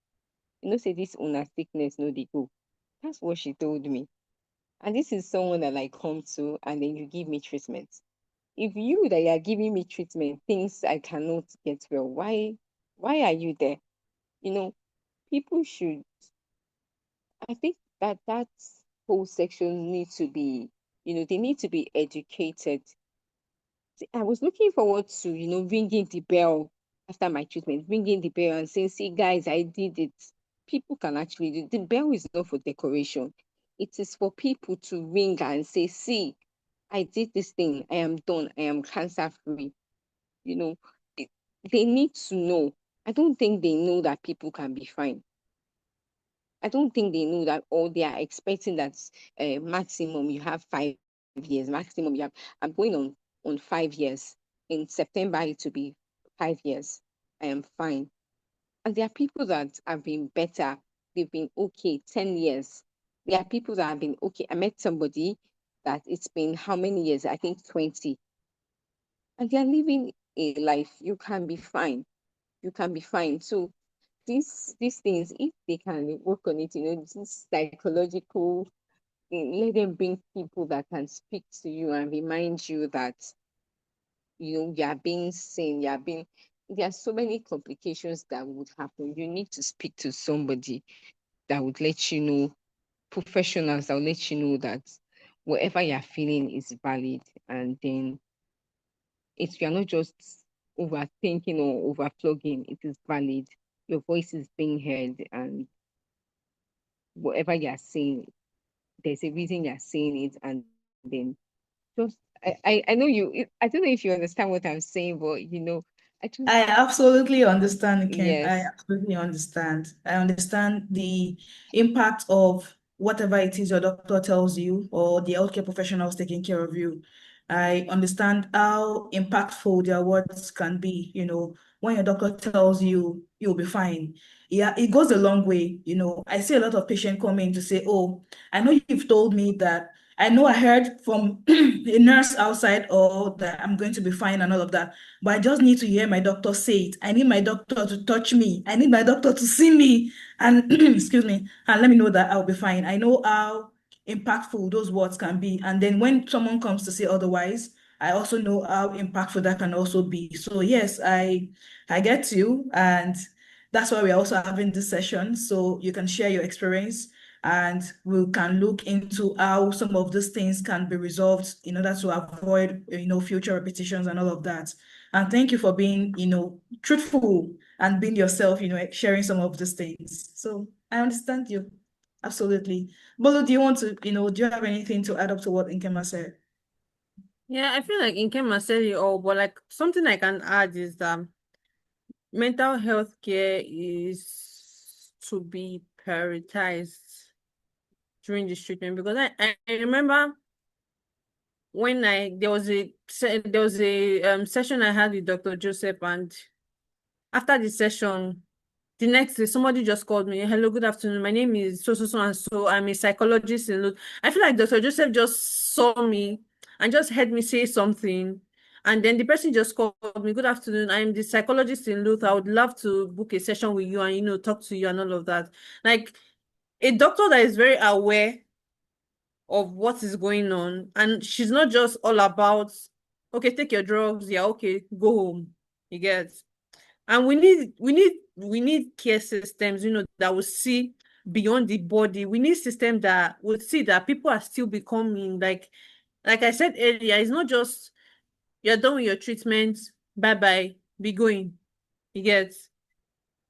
Say this una sickness, no, they go. That's what she told me. And this is someone that I come to, and then you give me treatment. If you that you are giving me treatment things I cannot get well, why are you there? People should, I think that whole section needs to be, they need to be educated. I was looking forward to, ringing the bell after my treatment, ringing the bell and saying, see, guys, I did it. People can actually do the bell is not for decoration. It is for people to ring and say, see, I did this thing. I am done. I am cancer free. You know, they, they need to know. I don't think they know that people can be fine. I don't think they know that, or they are expecting that maximum you have 5 years. Maximum you have. I'm going on 5 years. In September it will be 5 years. I am fine. And there are people that have been better. They've been okay 10 years. There are people that have been okay. I met somebody that it's been how many years? I think 20. And they are living a life. You can be fine. You can be fine. So these things, if they can work on it, this psychological thing, let them bring people that can speak to you and remind you that you are being seen, there are so many complications that would happen. You need to speak to somebody that would let you know, professionals that will let you know that whatever you're feeling is valid. And then if you're not just overthinking or overflogging, it is valid. Your voice is being heard, and whatever you're saying, there's a reason you're saying it. And then just I know you. I don't know if you understand what I'm saying, but I just I absolutely understand, Ken. I yes, absolutely understand. I understand the impact of whatever it is your doctor tells you or the healthcare professionals taking care of you. I understand how impactful their words can be, when your doctor tells you you'll be fine. Yeah, it goes a long way. I see a lot of patients coming to say, "Oh, I know you've told me that. I know I heard from a nurse outside or that I'm going to be fine and all of that. But I just need to hear my doctor say it. I need my doctor to touch me. I need my doctor to see me and excuse me, and let me know that I'll be fine. I know how impactful those words can be. And then when someone comes to say otherwise, I also know how impactful that can also be. So yes, I get you. And that's why we're also having this session. So you can share your experience and we can look into how some of these things can be resolved in order to avoid, future repetitions and all of that. And thank you for being, truthful and being yourself, sharing some of these things. So I understand you. Absolutely. Bolo, do you want to, do you have anything to add up to what Nkema said? Yeah, I feel like Nkema said it all, but like something I can add is that mental health care is to be prioritized during this treatment because I remember when there was a session I had with Dr. Joseph, and after the session, the next day somebody just called me. Hello, good afternoon. My name is so so so and so. I'm a psychologist in Lut. I feel like Dr. Joseph just saw me and just heard me say something. And then the person just called me, good afternoon. I'm the psychologist in Lut. I would love to book a session with you and talk to you and all of that. Like a doctor that is very aware of what is going on. And she's not just all about, okay, take your drugs, yeah, okay, go home. You get. And we need care systems, that will see beyond the body. We need systems that will see that people are still becoming like I said earlier, it's not just you're done with your treatment, bye bye, be going. You get.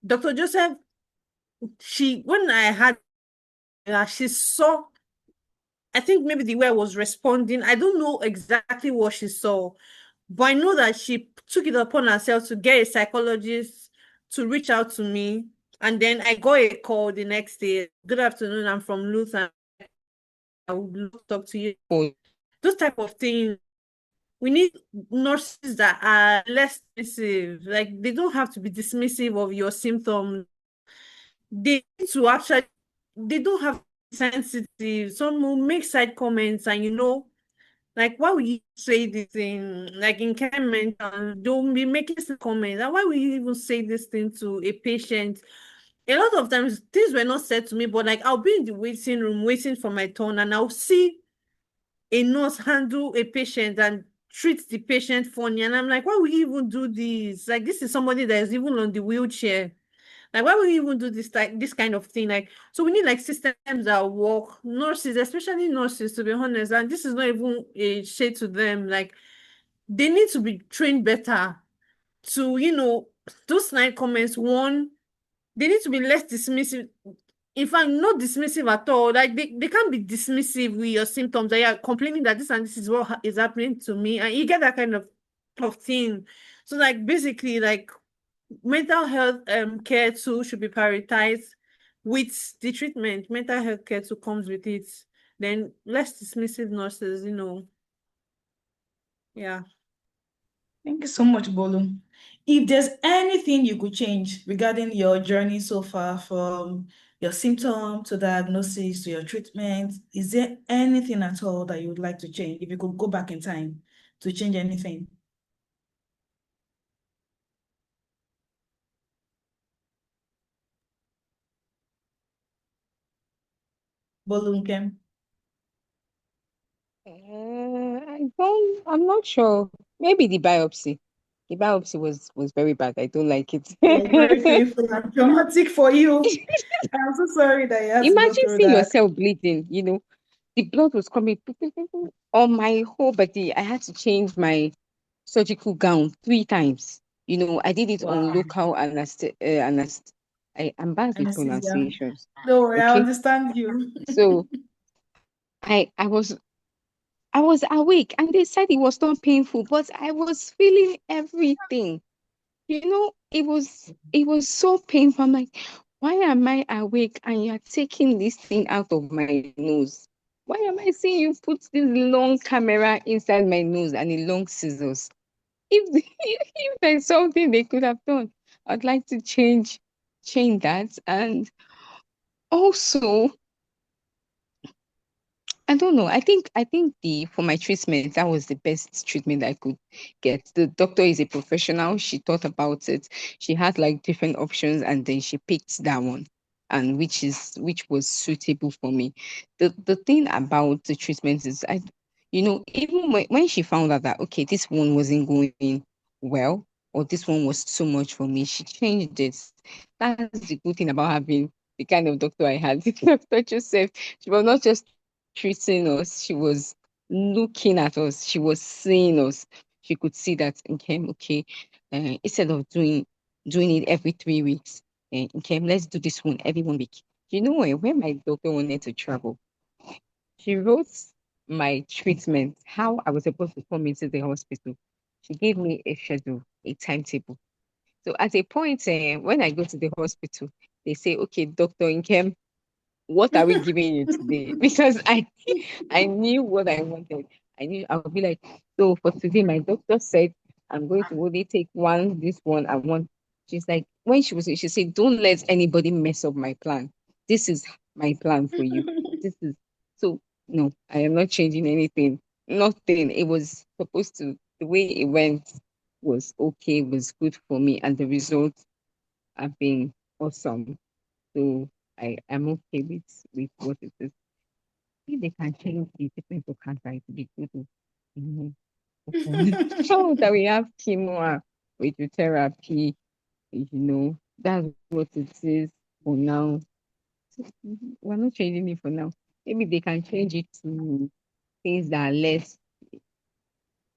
Dr. Joseph, she when I had her, she saw, I think maybe the way I was responding, I don't know exactly what she saw, but I know that she took it upon herself to get a psychologist to reach out to me. And then I got a call the next day. Good afternoon, I'm from Luther. I would love to talk to you. for Those type of things. We need nurses that are less dismissive. Like they don't have to be dismissive of your symptoms. They need to actually, they don't have to be sensitive. Some will make side comments and like, why would you say this thing? Like in care mental, don't be making some comments. And why would you even say this thing to a patient? A lot of times, things were not said to me, but like I'll be in the waiting room waiting for my turn, and I'll see a nurse handle a patient and treat the patient funny. And I'm like, why would you even do this? Like, this is somebody that is even on the wheelchair. Like, why would you even do this kind of thing? Like, so we need like systems that work. Nurses, especially nurses, to be honest, and this is not even a shade to them. Like, they need to be trained better to, those snide comments. One, they need to be less dismissive. In fact, not dismissive at all. Like they can't be dismissive with your symptoms. They are complaining that this and this is what is happening to me, and you get that kind of thing. So like basically, like mental health care too should be prioritized with the treatment. Mental health care too comes with it. Then less dismissive nurses, yeah. Thank you so much, Bolu. If there's anything you could change regarding your journey so far from your symptom to diagnosis to your treatment, is there anything at all that you would like to change? If you could go back in time to change anything? Bolu Nkem? I'm not sure. Maybe the biopsy. The biopsy was very bad. I don't like Yeah, it's very it. painful and traumatic for you. I'm so sorry that you had to go Imagine through seeing that. yourself bleeding, the blood was coming on my whole body. I had to change my surgical gown 3 times. I did it on Wow. local I'm bad with Anesthesia. pronunciations. No worry, I Okay. understand you. So I was I was awake and they said it was not painful, but I was feeling everything. It was so painful. I'm like, why am I awake and you're taking this thing out of my nose? Why am I seeing you put this long camera inside my nose and a long scissors? If if there's something they could have done, I'd like to change that. And also, I don't know. I think the for my treatment, that was the best treatment I could get. The doctor is a professional. She thought about it. She had like different options and then she picked that one, and which was suitable for me. The thing about the treatment is even when she found out that okay, this one wasn't going well or this one was too much for me, she changed it. That's the good thing about having the kind of doctor I had. Dr. Joseph, she was not just treating us, she was looking at us, she was seeing us. She could see that, okay, instead of doing it every 3 weeks, okay, let's do this one every 1 week. When my doctor wanted to travel, she wrote my treatment, how I was supposed to come into the hospital. She gave me a schedule, a timetable. So at a point, when I go to the hospital, they say, okay, Dr. Inkem, what are we giving you today? Because I knew what I wanted. I knew I would be like, so for today, my doctor said I'm going to only take one, this one, I want. She's like, when she said, don't let anybody mess up my plan. This is my plan for you. This is so no, I am not changing anything. Nothing. It was supposed to the way it went was okay, was good for me, and the results have been awesome. So I am okay with what it is. If they can change the treatment for cancer, it would be good. You so that we have chemo and radiotherapy, that's what it is for now. We're not changing it for now. Maybe they can change it to things that are less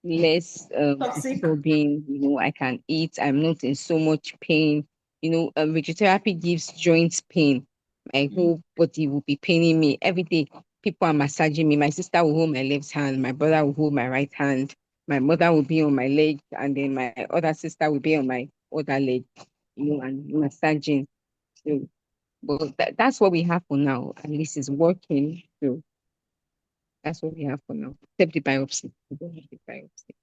Toxic. disturbing. I can eat. I'm not in so much pain. Radiotherapy gives joint pain. My whole body will be paining me every day. People are massaging me. My sister will hold my left hand. My brother will hold my right hand. My mother will be on my leg, and then my other sister will be on my other leg. And massaging. So, but that's what we have for now. At least it's working. So that's what we have for now. Except the biopsy. We don't have the biopsy.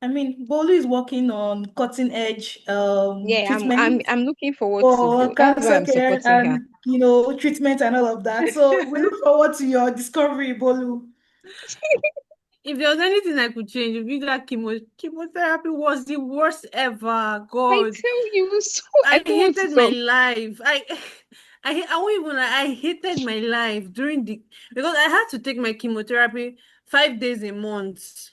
I mean, Bolu is working on cutting edge Yeah, I'm treatment I'm looking forward to for go. That's why cancer I'm care supporting her. and treatment and all of that. So we look forward to your discovery, Bolu. If there was anything I could change, it would be that chemotherapy was the worst ever. I God, tell you, so I I don't want to hated my talk. life. I won't even. I hated my life during the because I had to take my chemotherapy 5 days a month.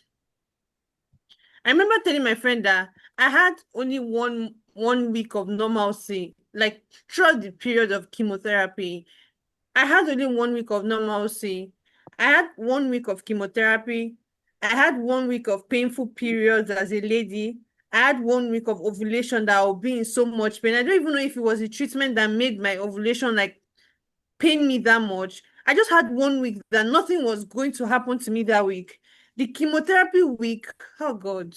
I remember telling my friend that I had only one week of normalcy, like throughout the period of chemotherapy. I had only 1 week of normalcy. I had 1 week of chemotherapy. I had 1 week of painful periods as a lady. I had 1 week of ovulation that I would be in so much pain. I don't even know if it was the treatment that made my ovulation like pain me that much. I just had 1 week that nothing was going to happen to me that week. The chemotherapy week, oh God,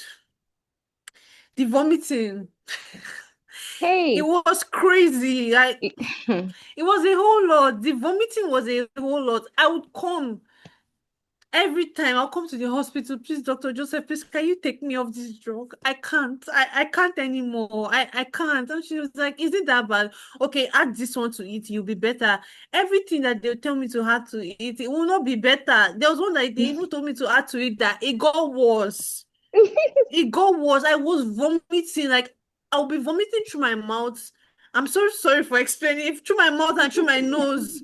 the vomiting. It Hey, was crazy. it- It was a whole lot. The vomiting was a whole lot. I would come every time. I'll come to the hospital. Please, Dr. Joseph, please, can you take me off this drug? I can't. I can't anymore. I can't. And she was like, is it that bad? Okay, add this one to eat. You'll be better. Everything that they'll tell me to add to eat, it will not be better. There was one that they even told me to add to it that it got worse. It got worse. I was vomiting. Like I'll be vomiting through my mouth. I'm so sorry for explaining it through my mouth and through my nose.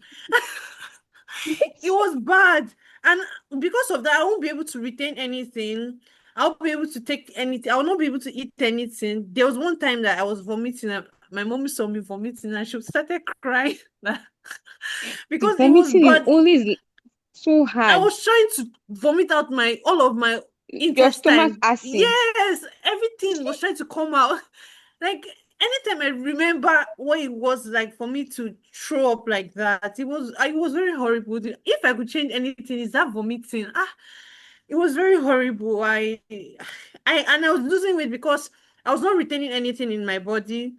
It was bad. And because of that, I won't be able to retain anything. I won't be able to take anything. I will not be able to eat anything. There was one time that I was vomiting. And my mom saw me vomiting and she started crying the because it was vomiting is bad. always so I hard. was trying to vomit out my all of my Your stomach intestine. acid. Yes, everything was trying to come out. Like anytime I remember what it was like for me to throw up like that, it was very horrible. If I could change anything, is that vomiting. it was very horrible. I was losing weight because I was not retaining anything in my body.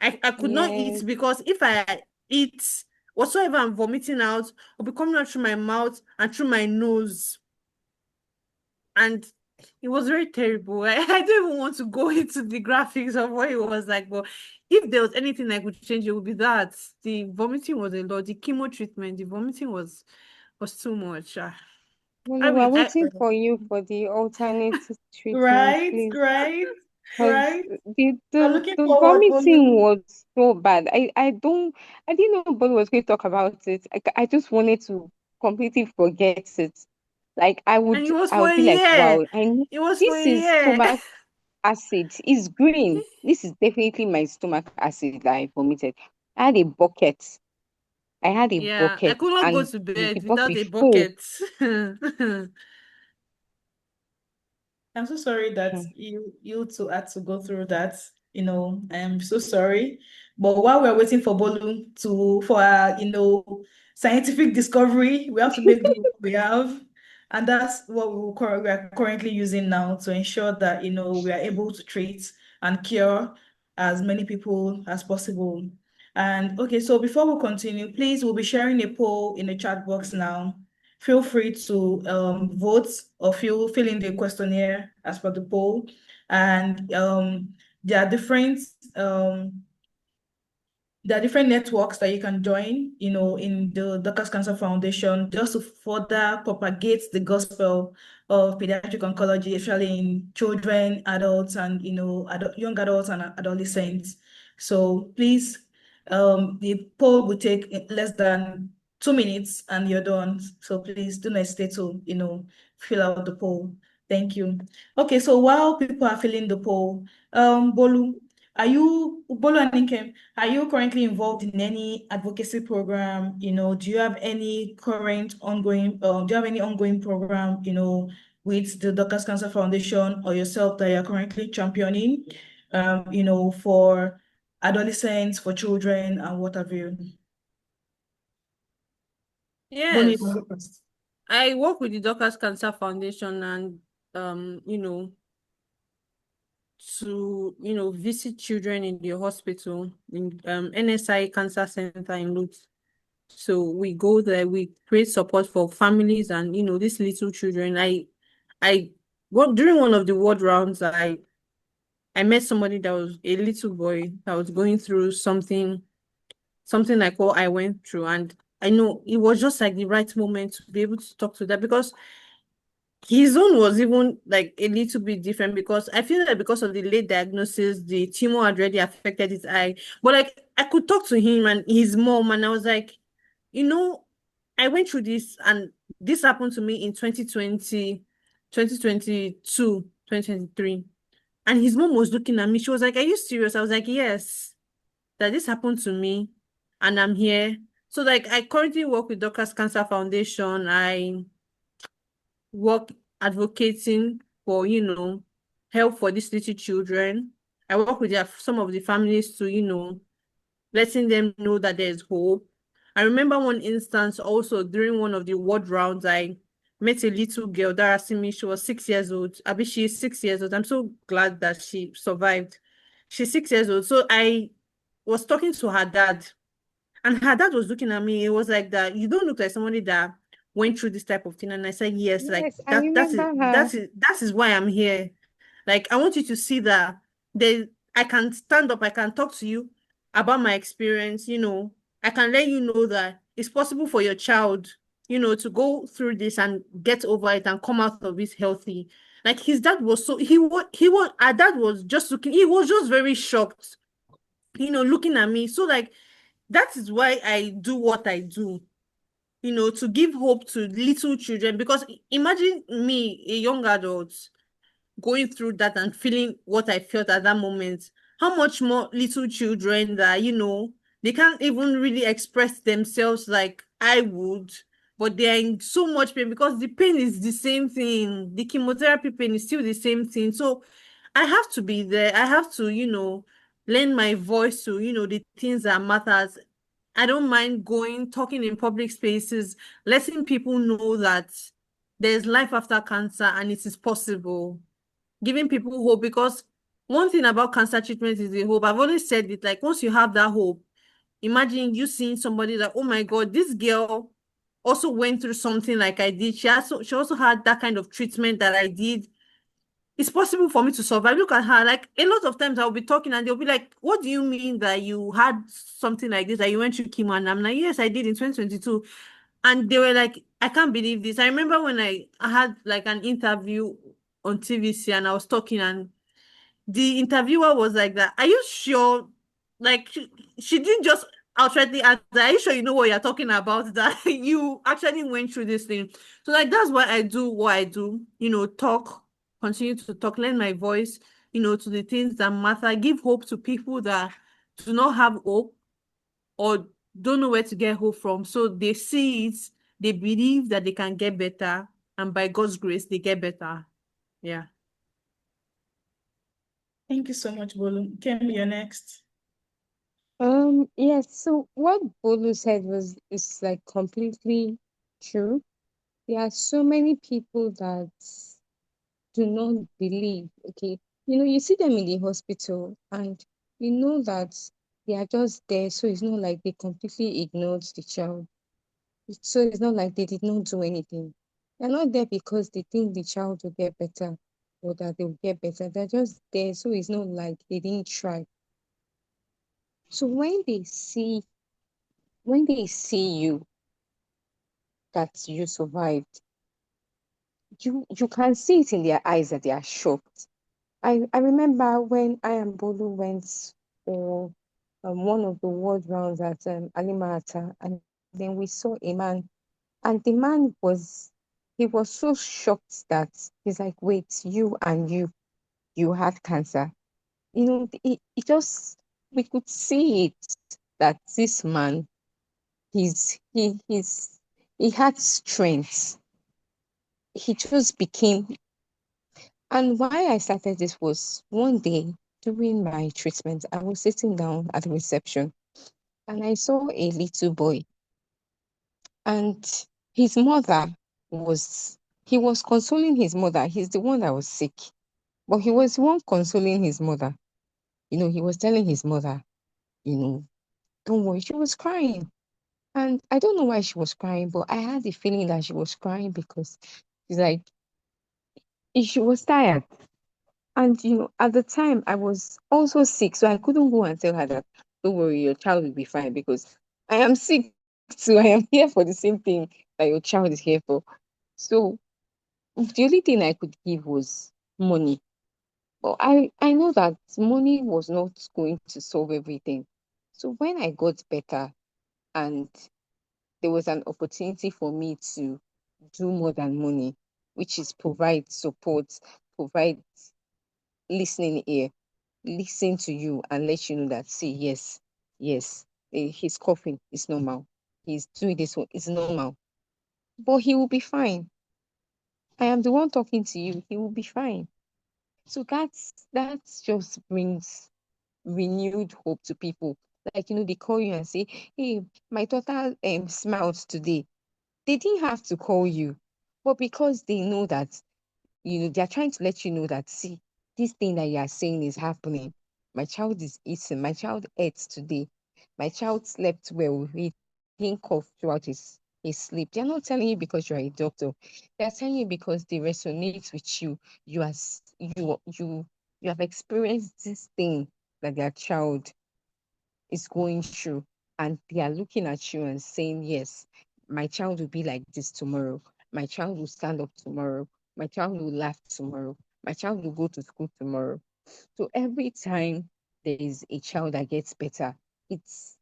I could not eat Yes. because if I eat whatsoever I'm vomiting out will be coming out through my mouth and through my nose. And it was very terrible. I don't even want to go into the graphics of what it was like, but if there was anything I could change, it would be that. The vomiting was a lot. The chemo treatment, the vomiting was too much. Well, I we're mean, waiting for you for the alternative treatment, Right, please. right, Because right. the, I'm the looking the forward, vomiting Bolu. was so bad. I didn't know nobody was going to talk about it. I just wanted to completely forget it. Like and it was I for would a be like, year. wow, I know It was for this a is year. stomach acid. It's green. This is definitely my stomach acid that I vomited. I had a bucket. I had a Yeah, I bucket could not go and to the bed bucket without be a full. bucket. I'm so sorry that Hmm. you two had to go through that. I am so sorry. But while we're waiting for Bolu for scientific discovery, we have to make do with what we have. And that's what we are currently using now to ensure that we are able to treat and cure as many people as possible. And okay, so before we continue, please we'll be sharing a poll in the chat box now. Feel free to vote or fill in the questionnaire as per the poll. And there are different um, there are different networks that you can join, in the Doctors Cancer Foundation, just to further propagate the gospel of pediatric oncology, especially in children, adults, and young adults and adolescents. So please, the poll will take less than 2 minutes, and you're done. So please do not hesitate to, fill out the poll. Thank you. Okay, so while people are filling the poll, Bolu and Nkem, are you currently involved in any advocacy program? Do you have any ongoing program, with the Doctors Cancer Foundation or yourself that you're currently championing, for adolescents, for children, and what have you? Bolu, you can Yes, go first. I work with the Doctors Cancer Foundation and to visit children in the hospital in NSI Cancer Center in Lutz. So we go there, we create support for families and these little children. I well, during one of the ward rounds, I met somebody that was a little boy that was going through something like what I went through, and I know it was just like the right moment to be able to talk to that because his own was even like a little bit different because I feel like because of the late diagnosis, the tumor had already affected his eye. But like I could talk to him and his mom, and I was like, you know, I went through this and this happened to me in 2020, 2022, 2023. And his mom was looking at me. She was like, are you serious? I was like, yes, that this happened to me and I'm here. So like I currently work with Doctors Cancer Foundation. I work advocating for, help for these little children. I work with some of the families to, letting them know that there's hope. I remember one instance also during one of the ward rounds, I met a little girl that asked me, she was 6 years old. I mean, she is 6 years old. I'm so glad that she survived. She's 6 years old. So I was talking to her dad, and her dad was looking at me. It was like that. You don't look like somebody that went through this type of thing. And I said, yes, like Yes, I remember her. that is why I'm here. Like I want you to see that I can stand up, I can talk to you about my experience, I can let you know that it's possible for your child, to go through this and get over it and come out of it healthy. Like his dad was so our dad was just looking, he was just very shocked, looking at me. So like that is why I do what I do, to give hope to little children. Because imagine me, a young adult, going through that and feeling what I felt at that moment. How much more little children that, they can't even really express themselves like I would, but they are in so much pain because the pain is the same thing. The chemotherapy pain is still the same thing. So I have to be there. I have to, lend my voice to, the things that matters. I don't mind going, talking in public spaces, letting people know that there's life after cancer and it is possible, giving people hope. Because one thing about cancer treatment is the hope. I've always said it, like once you have that hope, imagine you seeing somebody like, oh my God, this girl also went through something like I did. She also had that kind of treatment that I did. It's possible for me to survive. Look at her. Like a lot of times I'll be talking and they'll be like, what do you mean that you had something like this, that you went through chemo? And I'm like, yes, I did in 2022. And they were like, I can't believe this. I remember when I had like an interview on TVC and I was talking, and the interviewer was like that. Are you sure? Like she didn't just outrightly ask, are you sure you know what you're talking about? That you actually went through this thing. So like that's why I do what I do, talk, continue to talk, lend my voice, to the things that matter, give hope to people that do not have hope or don't know where to get hope from. So they see it, they believe that they can get better, and by God's grace, they get better. Yeah. Thank you so much, Bolu. Kim, you're next. Yes, so what Bolu said is like completely true. There are so many people that do not believe. Okay, you see them in the hospital and you know that they are just there, so it's not like they completely ignored the child. So it's not like they did not do anything. They're not there because they think the child will get better or that they will get better. They're just there, so it's not like they didn't try. So when they see you that you survived, you can see it in their eyes that they are shocked. I remember when I and Bolu went for one of the world rounds at Alimata, and then we saw a man, and the man he was so shocked that he's like, "Wait, you had cancer?" It just we could see it that this man he had strength. He just became. And why I started this was one day during my treatment, I was sitting down at the reception and I saw a little boy, and his mother was he was consoling his mother. He's the one that was sick, but he was the one consoling his mother. He was telling his mother, you know, don't worry. She was crying. And I don't know why she was crying, but I had the feeling that she was crying because she's like, she was tired. And at the time I was also sick, so I couldn't go and tell her that, don't worry, your child will be fine because I am sick too. I am here for the same thing that your child is here for. So the only thing I could give was money. But I know that money was not going to solve everything. So when I got better and there was an opportunity for me to do more than money, which is provide support, provide listening ear, listen to you and let you know that, see, yes, yes, he's coughing, it's normal. He's doing this one, it's normal. But he will be fine. I am the one talking to you, he will be fine. So that just brings renewed hope to people. Like, they call you and say, hey, my daughter smiled today. They didn't have to call you, but because they know that they're trying to let you know that, see, this thing that you are saying is happening. My child is eating. My child ate today. My child slept well. He didn't cough throughout his sleep. They're not telling you because you're a doctor. They're telling you because they resonate with you. You have experienced this thing that their child is going through, and they are looking at you and saying, yes, my child will be like this tomorrow. My child will stand up tomorrow. My child will laugh tomorrow. My child will go to school tomorrow. So every time there is a child that gets better, it's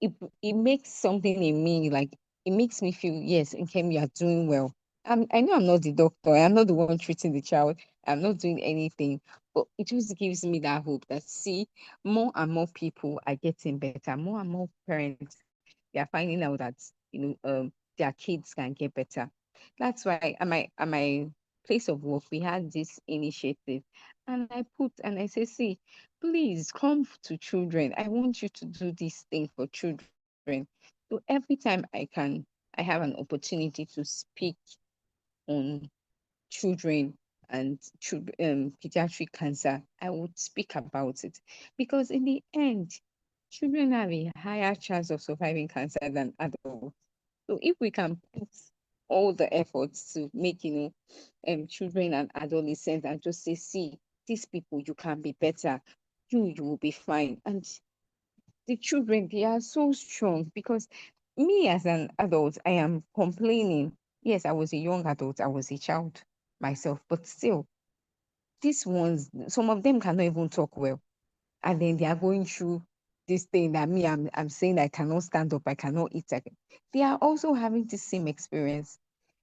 it, it makes something in me, like it makes me feel, yes, okay, you are doing well. I know I'm not the doctor, I'm not the one treating the child, I'm not doing anything, but it just gives me that hope that, see, more and more people are getting better, more and more parents, they are finding out that their kids can get better. That's why at my place of work we had this initiative, and I say, see, please come to children. I want you to do this thing for children. So every time I have an opportunity to speak on children and pediatric cancer, I would speak about it, because in the end, children have a higher chance of surviving cancer than adults. So if we can put all the efforts to make, children and adolescents, and just say, see, these people, you can be better, you will be fine. And the children, they are so strong, because me as an adult, I am complaining. Yes, I was a young adult, I was a child myself, but still, these ones, some of them cannot even talk well. And then they are going through this thing that me, I'm saying I cannot stand up, I cannot eat again. They are also having the same experience.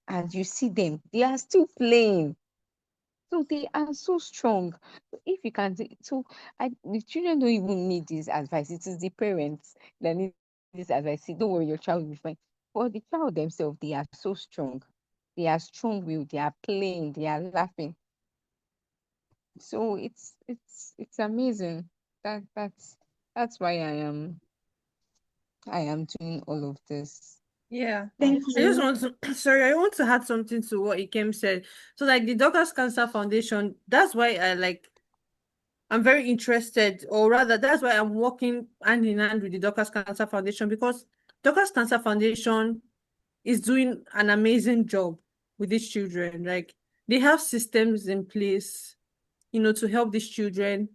And you see them, they are still playing. So they are so strong. So if you can, the children don't even need this advice. It is the parents that need this advice. Say, don't worry, your child will be fine. For the child themselves, they are so strong. They are strong-willed. They are playing. They are laughing. So it's amazing. That's why I am doing all of this. Yeah. Thank I just you. want to, sorry, I want to add something to what Ikem said. So, like the Doctors Cancer Foundation, that's why I'm very interested, or rather, that's why I'm working hand in hand with the Doctors Cancer Foundation, because Doctors Cancer Foundation is doing an amazing job with these children. Like they have systems in place, to help these children.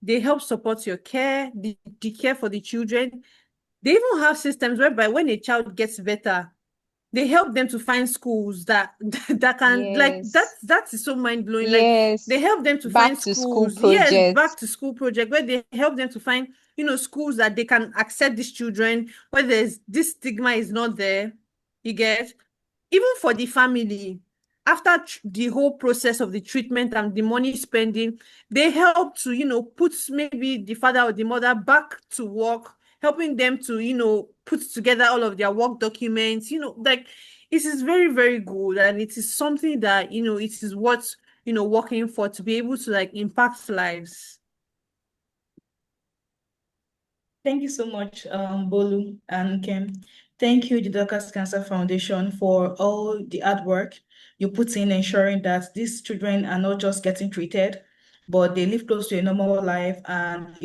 They help support your care, the care for the children. They even have systems whereby when a child gets better, they help them to find schools that that can, like, Yes. that is so mind-blowing. Like they Yes. help them to find Back to school schools, yes, project. back to school project, where they help them to find, schools that they can accept these children, where there's this stigma is not there, you get. Even for the family, after the whole process of the treatment and the money spending, they help to, put maybe the father or the mother back to work, helping them to, put together all of their work documents, like it is very, very good. And it is something that, it is what, working for, to be able to like impact lives. Thank you so much, Bolu and Kim. Thank you, the Doctors Cancer Foundation, for all the hard work you put in ensuring that these children are not just getting treated, but they live close to a normal life, and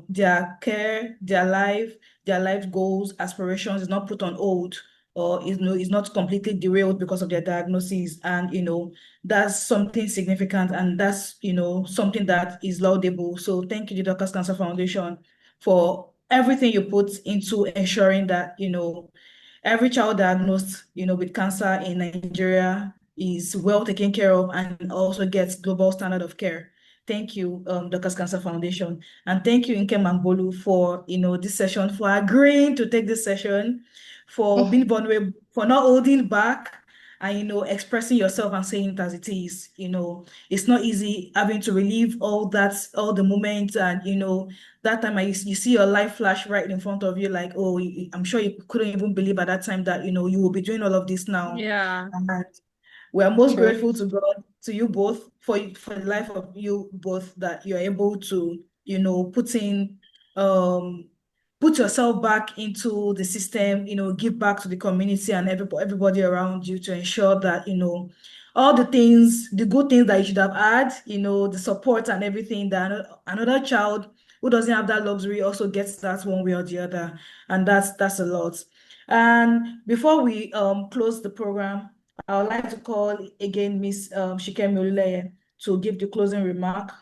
their care, their life goals, aspirations is not put on hold, or is not completely derailed because of their diagnosis. And that's something significant, and that's something that is laudable. So thank you, the Doctors Cancer Foundation, for everything you put into ensuring that every child diagnosed with cancer in Nigeria is well taken care of and also gets global standard of care. Thank you, Doctors Cancer Foundation. And thank you, Nkem and Bolu, for this session, for agreeing to take this session, for being vulnerable, for not holding back, and expressing yourself and saying it as it is. It's not easy having to relive all that, all the moments, and that time you see your life flash right in front of you, like, oh, I'm sure you couldn't even believe at that time that you will be doing all of this now. Yeah. And we are most True. grateful to God, to you both, for the life of you both, that you're able to, um put yourself back into the system, give back to the community and everybody around you, to ensure that, all the things, the good things that you should have had, the support and everything, that another child who doesn't have that luxury also gets that one way or the other. And that's a lot. And before we close the program, I would like to call again Miss Shikemi Oluleye to give the closing remark,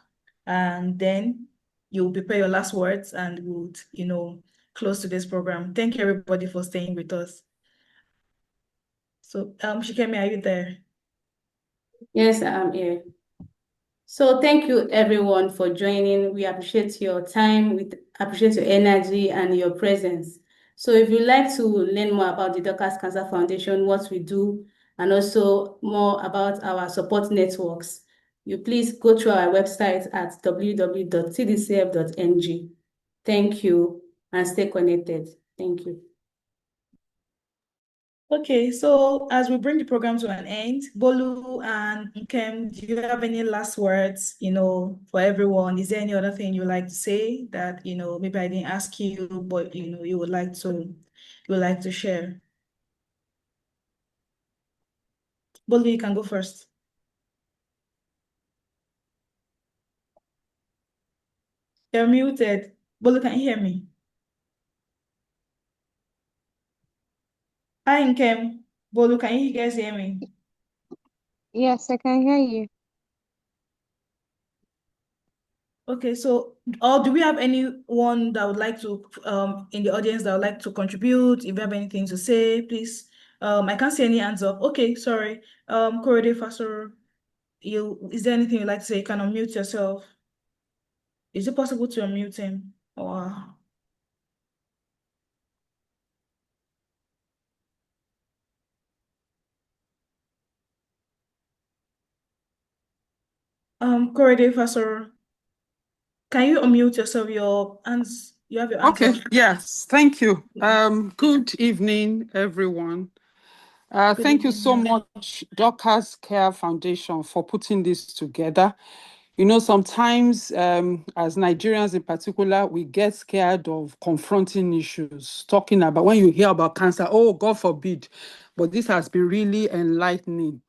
and then you'll prepare your last words and we'll, close today's program. Thank you, everybody, for staying with us. So, Shikemi, are you there? Yes, I'm here. So thank you everyone for joining. We appreciate your time, we appreciate your energy and your presence. So if you'd like to learn more about the Doctors Cancer Foundation, what we do, and also more about our support networks, you please go to our website at www.tdcf.ng. Thank you and stay connected. Thank you. Okay, so as we bring the program to an end, Bolu and Nkem, do you have any last words, for everyone? Is there any other thing you'd like to say that, maybe I didn't ask you, but, you would like to share? Bolu, you can go first. You're muted. Bolu, can you hear me? Hi, Nkem. Bolu, can you guys hear me? Yes, I can hear you. Okay, so, or do we have anyone that would like to, in the audience that would like to contribute? If you have anything to say, please. I can't see any hands up. Okay, sorry. Korede Fasor, is there anything you'd like to say? You can unmute yourself. Is it possible to unmute him? Or, Korede Fasor, can you unmute yourself? You have your hands Okay, up. yes, thank you. Good evening, everyone. Good Thank you evening, so ma'am. much, Dorcas Care Foundation, for putting this together. You know, sometimes as Nigerians in particular, we get scared of confronting issues, talking about when you hear about cancer, oh, God forbid. But this has been really enlightening.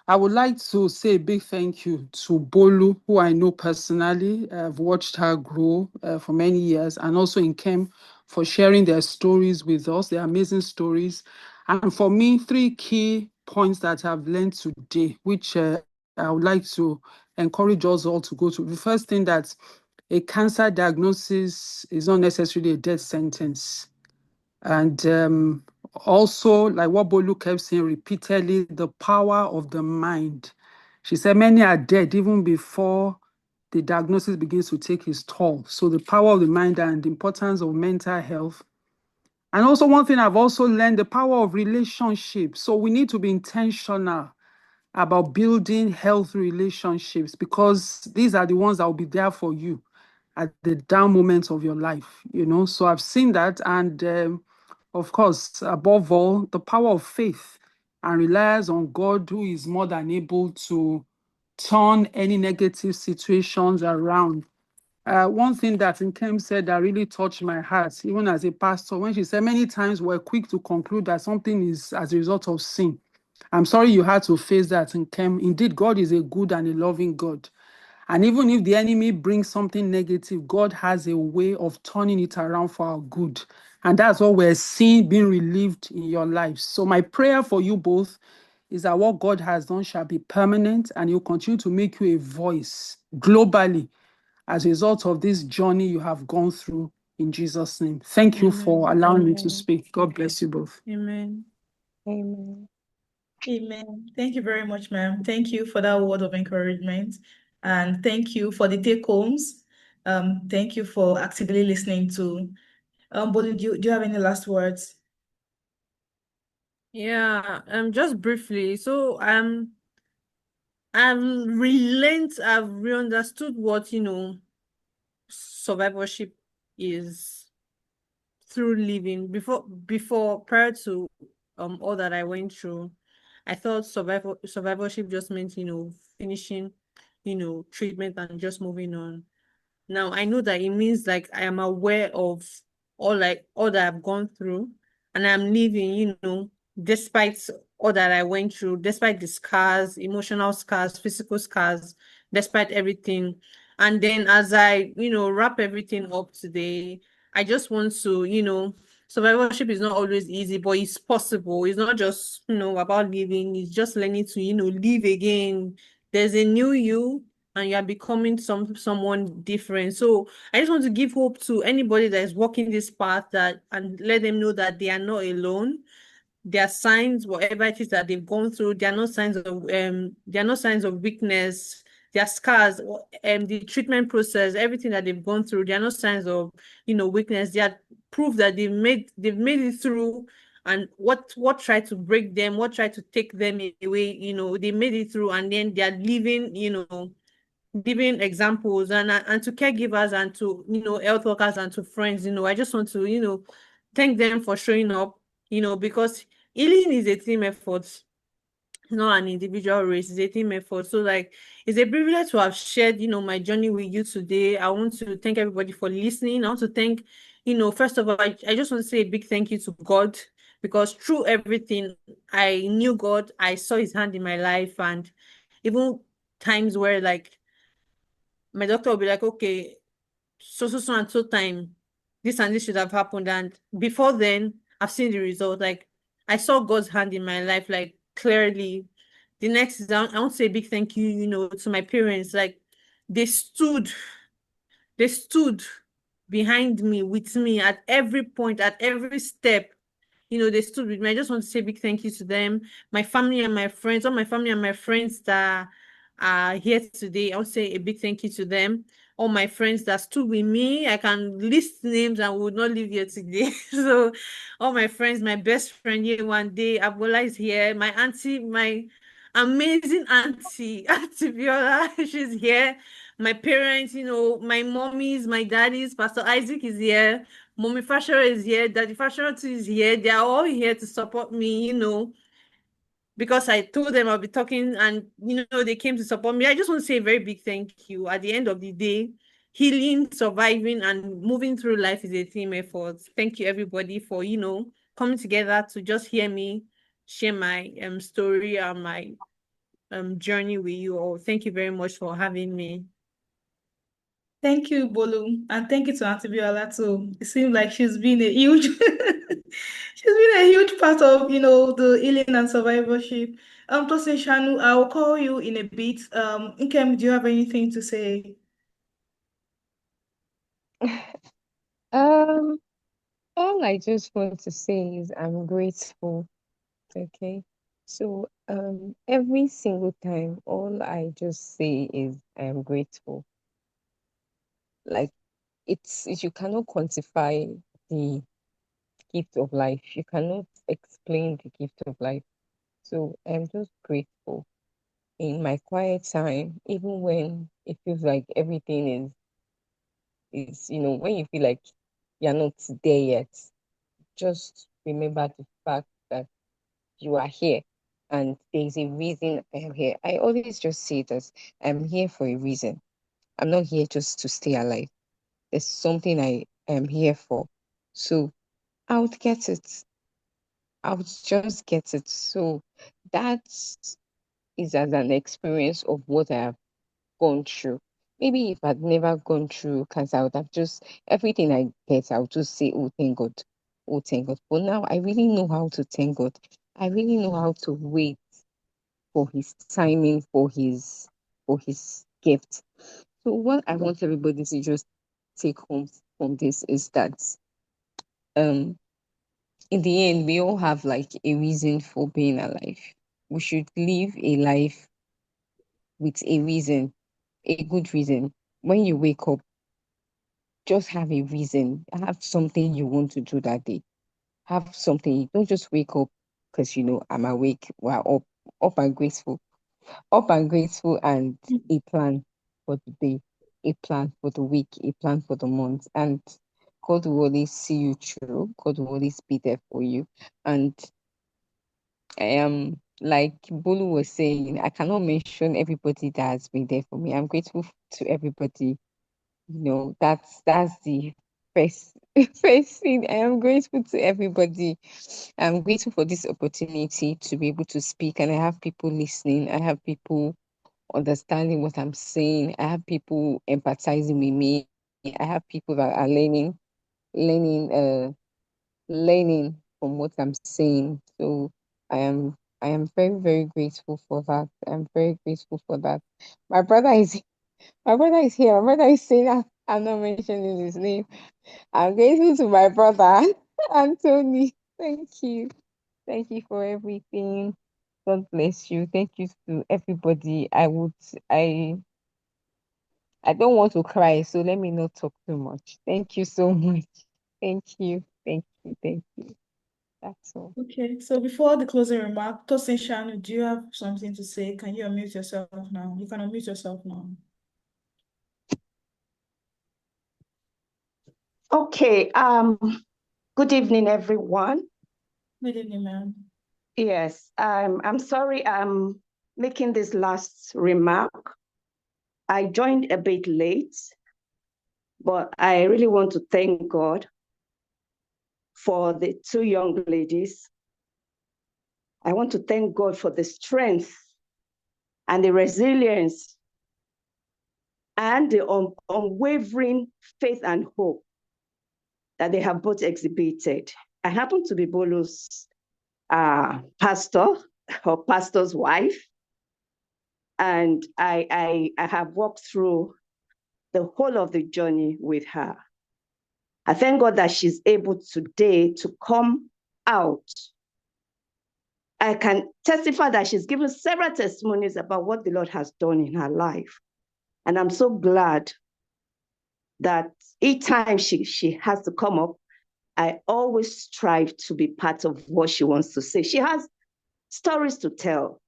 I would like to say a big thank you to Bolu, who I know personally. I've watched her grow for many years, and also Nkem for sharing their stories with us, their amazing stories. And for me, three key points that I've learned today, which I would like to encourage us all to go to. The first thing, that a cancer diagnosis is not necessarily a death sentence. And also, like what Bolu kept saying repeatedly, the power of the mind. She said many are dead even before the diagnosis begins to take its toll. So the power of the mind and the importance of mental health. And also one thing I've also learned, the power of relationships. So we need to be intentional about building healthy relationships, because these are the ones that will be there for you at the down moments of your life, you know. So I've seen that. And of course, above all, the power of faith and reliance on God, who is more than able to turn any negative situations around. One thing that Nkem said that really touched my heart, even as a pastor, when she said many times we're quick to conclude that something is as a result of sin. I'm sorry you had to face that, Nkem. Indeed, God is a good and a loving God. And even if the enemy brings something negative, God has a way of turning it around for our good. And that's what we're seeing being relieved in your lives. So my prayer for you both is that what God has done shall be permanent, and He'll continue to make you a voice globally as a result of this journey you have gone through, in Jesus' name. Thank you for Amen. allowing me to Amen. speak. God bless you both. Amen. Amen. Amen. Thank you very much, ma'am. Thank you for that word of encouragement. And thank you for the take homes. Thank you for actively listening to. Bolu, do you have any last words? Yeah, just briefly. So I've I've re-understood what, survivorship is through living. Before prior to all that I went through, I thought survivorship just meant, finishing, treatment and just moving on. Now I know that it means like I am aware of all that I've gone through, and I'm living, despite all that I went through, despite the scars, emotional scars, physical scars, despite everything. And then as I, wrap everything up today, I just want to, survivorship is not always easy, but it's possible. It's not just, about living, it's just learning to, live again. There's a new you, and you are becoming someone different. So I just want to give hope to anybody that is walking this path, and let them know that they are not alone. Their signs, whatever it is that they've gone through, they are not signs of weakness. Their scars, the treatment process, everything that they've gone through, they are not signs of, weakness. They are proof that they've made it through. And what tried to break them, what tried to take them away, they made it through, and then they are living, giving examples. And to caregivers, and to, health workers, and to friends, I just want to, thank them for showing up, because healing is a team effort. It's not an individual race, it's a team effort. So like, it's a privilege to have shared, my journey with you today. I want to thank everybody for listening. I want to thank, first of all, I just want to say a big thank you to God, because through everything, I knew God, I saw his hand in my life, and even times where like my doctor will be like, okay, so and so time, this and this should have happened. And before then, I've seen the result. Like I saw God's hand in my life, like clearly. The next is I want to say a big thank you, to my parents. Like they stood, they stood behind me, with me at every point, at every step. They stood with me. I just want to say a big thank you to them, my family and my friends, all my family and my friends that are here today. I want to say a big thank you to them. All my friends that stood with me. I can list names and would not leave here today. So, all my friends, my best friend here one day, Abola is here. My auntie, my amazing auntie, Auntie Viola, she's here. My parents, my mommies, my daddies, Pastor Isaac is here. Mommy Fasher is here, Daddy Fasher too is here. They are all here to support me, because I told them I'll be talking and, they came to support me. I just want to say a very big thank you. At the end of the day, healing, surviving, and moving through life is a team effort. Thank you, everybody, for, coming together to just hear me share my story and my journey with you all. Thank you very much for having me. Thank you, Bolu, and thank you to Auntie Biola too. It seems like she's been a huge she's been a huge part of, the healing and survivorship. Tosin Shanu, I'll call you in a bit. Nkem, do you have anything to say? Um, all I just want to say is I'm grateful. Okay. So every single time, all I just say is I am grateful. Like you cannot quantify the gift of life. You cannot explain the gift of life. So I'm just grateful. In my quiet time, even when it feels like everything is, when you feel like you're not there yet, just remember the fact that you are here and there's a reason I am here. I always just say that I'm here for a reason. I'm not here just to stay alive. There's something I am here for. So I would get it. I would just get it. So that is as an experience of what I have gone through. Maybe if I'd never gone through cancer, I would have just everything I get, I would just say, oh, thank God. Oh, thank God. But now I really know how to thank God. I really know how to wait for his timing, for his gift. So what I want everybody to just take home from this is that um in the end we all have like a reason for being alive. We should live a life with a reason, a good reason. When you wake up, just have a reason. Have something you want to do that day. Have something. Don't just wake up because I'm awake. We're up and grateful. Up and grateful and a plan for the day, a plan for the week, a plan for the month. And God will always see you through. God will always be there for you. And I am like Bulu was saying, I cannot mention everybody that has been there for me. I'm grateful to everybody. That's the first first thing. I am grateful to everybody. I'm grateful for this opportunity to be able to speak, and I have people listening. I have people understanding what I'm saying. I have people empathizing with me. I have people that are learning, learning from what I'm saying. So I am, I am very, very grateful for that. I'm very grateful for that. My brother is, my brother is here. My brother is saying that I'm not mentioning his name. I'm grateful to my brother, Anthony. Thank you. Thank you for everything. God bless you. Thank you to everybody. I don't want to cry, so let me not talk too much. Thank you so much. Thank you. Thank you. Thank you. That's all. Okay, so before the closing remark, Tosin Shanu, do you have something to say? Can you unmute yourself now? You can unmute yourself now. Okay, good evening, everyone. Good evening, ma'am. Yes, I'm sorry I'm making this last remark. I joined a bit late, but I really want to thank God for the two young ladies I want to thank God for the strength and the resilience and the unwavering faith and hope that they have both exhibited. I happen to be Bolu's pastor or pastor's wife, and I have walked through the whole of the journey with her. I thank God that she's able today to come out. I can testify that she's given several testimonies about what the Lord has done in her life. And I'm so glad that each time she has to come up, I always strive to be part of what she wants to say. She has stories to tell.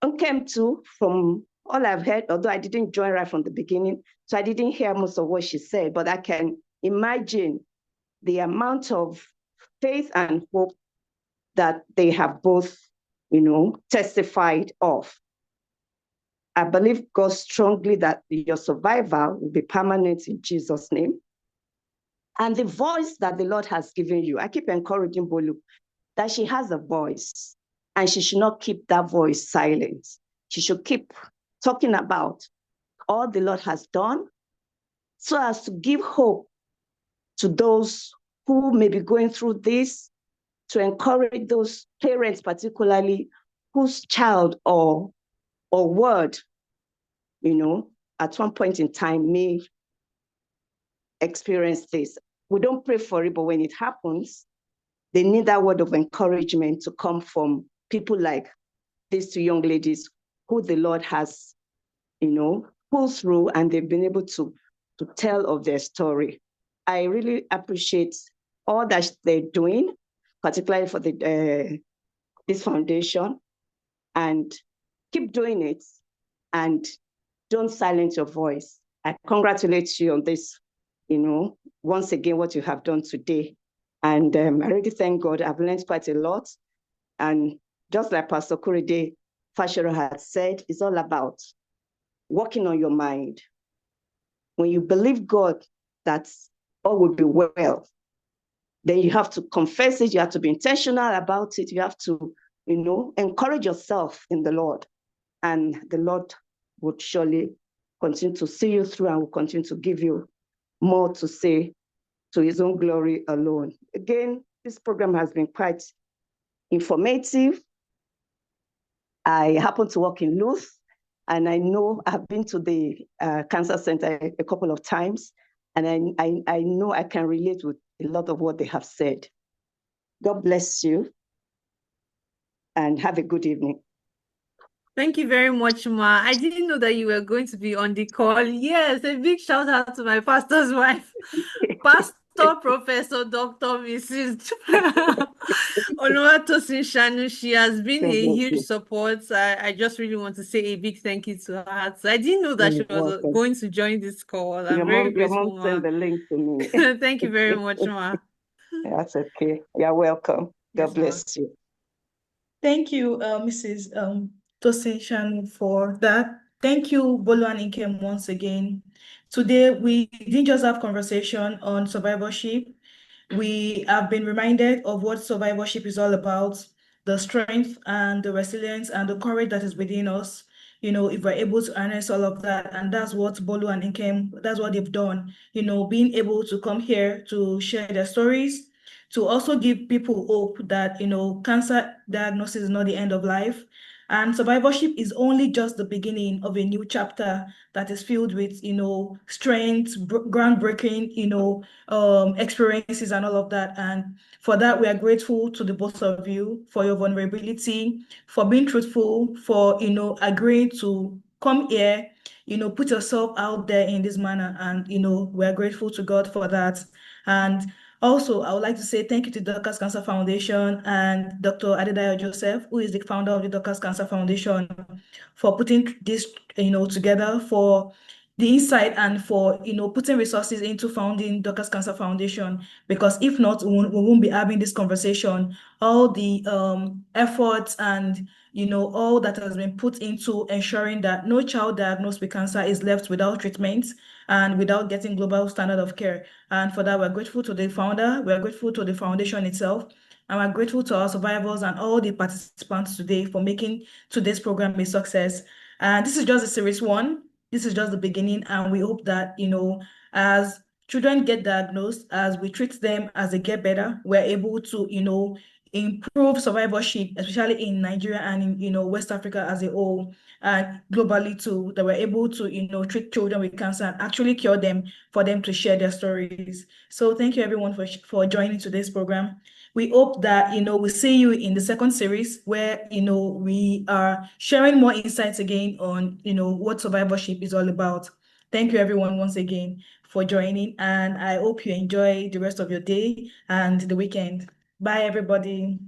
And came too, from all I've heard, although I didn't join right from the beginning, so I didn't hear most of what she said, but I can imagine the amount of faith and hope that they have both, testified of. I believe God strongly that your survival will be permanent in Jesus' name. And the voice that the Lord has given you, I keep encouraging Bolu that she has a voice and she should not keep that voice silent. She should keep talking about all the Lord has done so as to give hope to those who may be going through this, to encourage those parents, particularly whose child or word, at one point in time may experience this. We don't pray for it, but when it happens, they need that word of encouragement to come from people like these two young ladies who the Lord has, pulled through, and they've been able to tell of their story. I really appreciate all that they're doing, particularly for this foundation, and keep doing it, and don't silence your voice. I congratulate you on this, once again, what you have done today. And I really thank God. I've learned quite a lot. And just like Pastor Kuride Fashero had said, it's all about working on your mind. When you believe God that all will be well, then you have to confess it. You have to be intentional about it. You have to, encourage yourself in the Lord. And the Lord would surely continue to see you through and will continue to give you more to say to his own glory alone. Again, this program has been quite informative. I happen to work in Luth, and I know I've been to the cancer center a couple of times, and I know I can relate with a lot of what they have said. God bless you, and have a good evening. Thank you very much, Ma. I didn't know that you were going to be on the call. Yes, a big shout out to my pastor's wife, Pastor Professor Dr. Mrs. Oluwatosin Shanu. She has been a huge support. I just really want to say a big thank you to her. So I didn't know that she was going to join this call. I'm very grateful, your mom Ma. sent the link to me. Thank you very much, Ma. That's okay. You're welcome. God bless you. Thank you, Mrs. Tosin Shanu, for that. Thank you, Bolu and Nkem, once again. Today, we didn't just have conversation on survivorship. We have been reminded of what survivorship is all about, the strength and the resilience and the courage that is within us. If we're able to harness all of that, and that's what Bolu and Nkem, that's what they've done, being able to come here to share their stories, to also give people hope that, cancer diagnosis is not the end of life. And survivorship is only just the beginning of a new chapter that is filled with, strength, groundbreaking, experiences and all of that. And for that, we are grateful to the both of you for your vulnerability, for being truthful, for, agreeing to come here, put yourself out there in this manner. And, we are grateful to God for that. And also, I would like to say thank you to the Dorcas Cancer Foundation and Dr. Adedayo Joseph, who is the founder of the Dorcas Cancer Foundation, for putting this, together, for the insight and for, putting resources into founding Dorcas Cancer Foundation. Because if not, we won't be having this conversation. All the efforts and, all that has been put into ensuring that no child diagnosed with cancer is left without treatment and without getting global standard of care. And for that, we're grateful to the founder, we're grateful to the foundation itself, And we're grateful to our survivors and all the participants today for making today's program a success. And this is just a series one. This is just the beginning, and we hope that, as children get diagnosed, as we treat them, as they get better, we're able to, improve survivorship, especially in Nigeria and in, West Africa as a whole, and globally too, that we're able to, treat children with cancer and actually cure them for them to share their stories. So thank you everyone for joining today's program. We hope that, we see you in the second series where, we are sharing more insights again on, what survivorship is all about. Thank you everyone once again for joining, and I hope you enjoy the rest of your day and the weekend. Bye, everybody.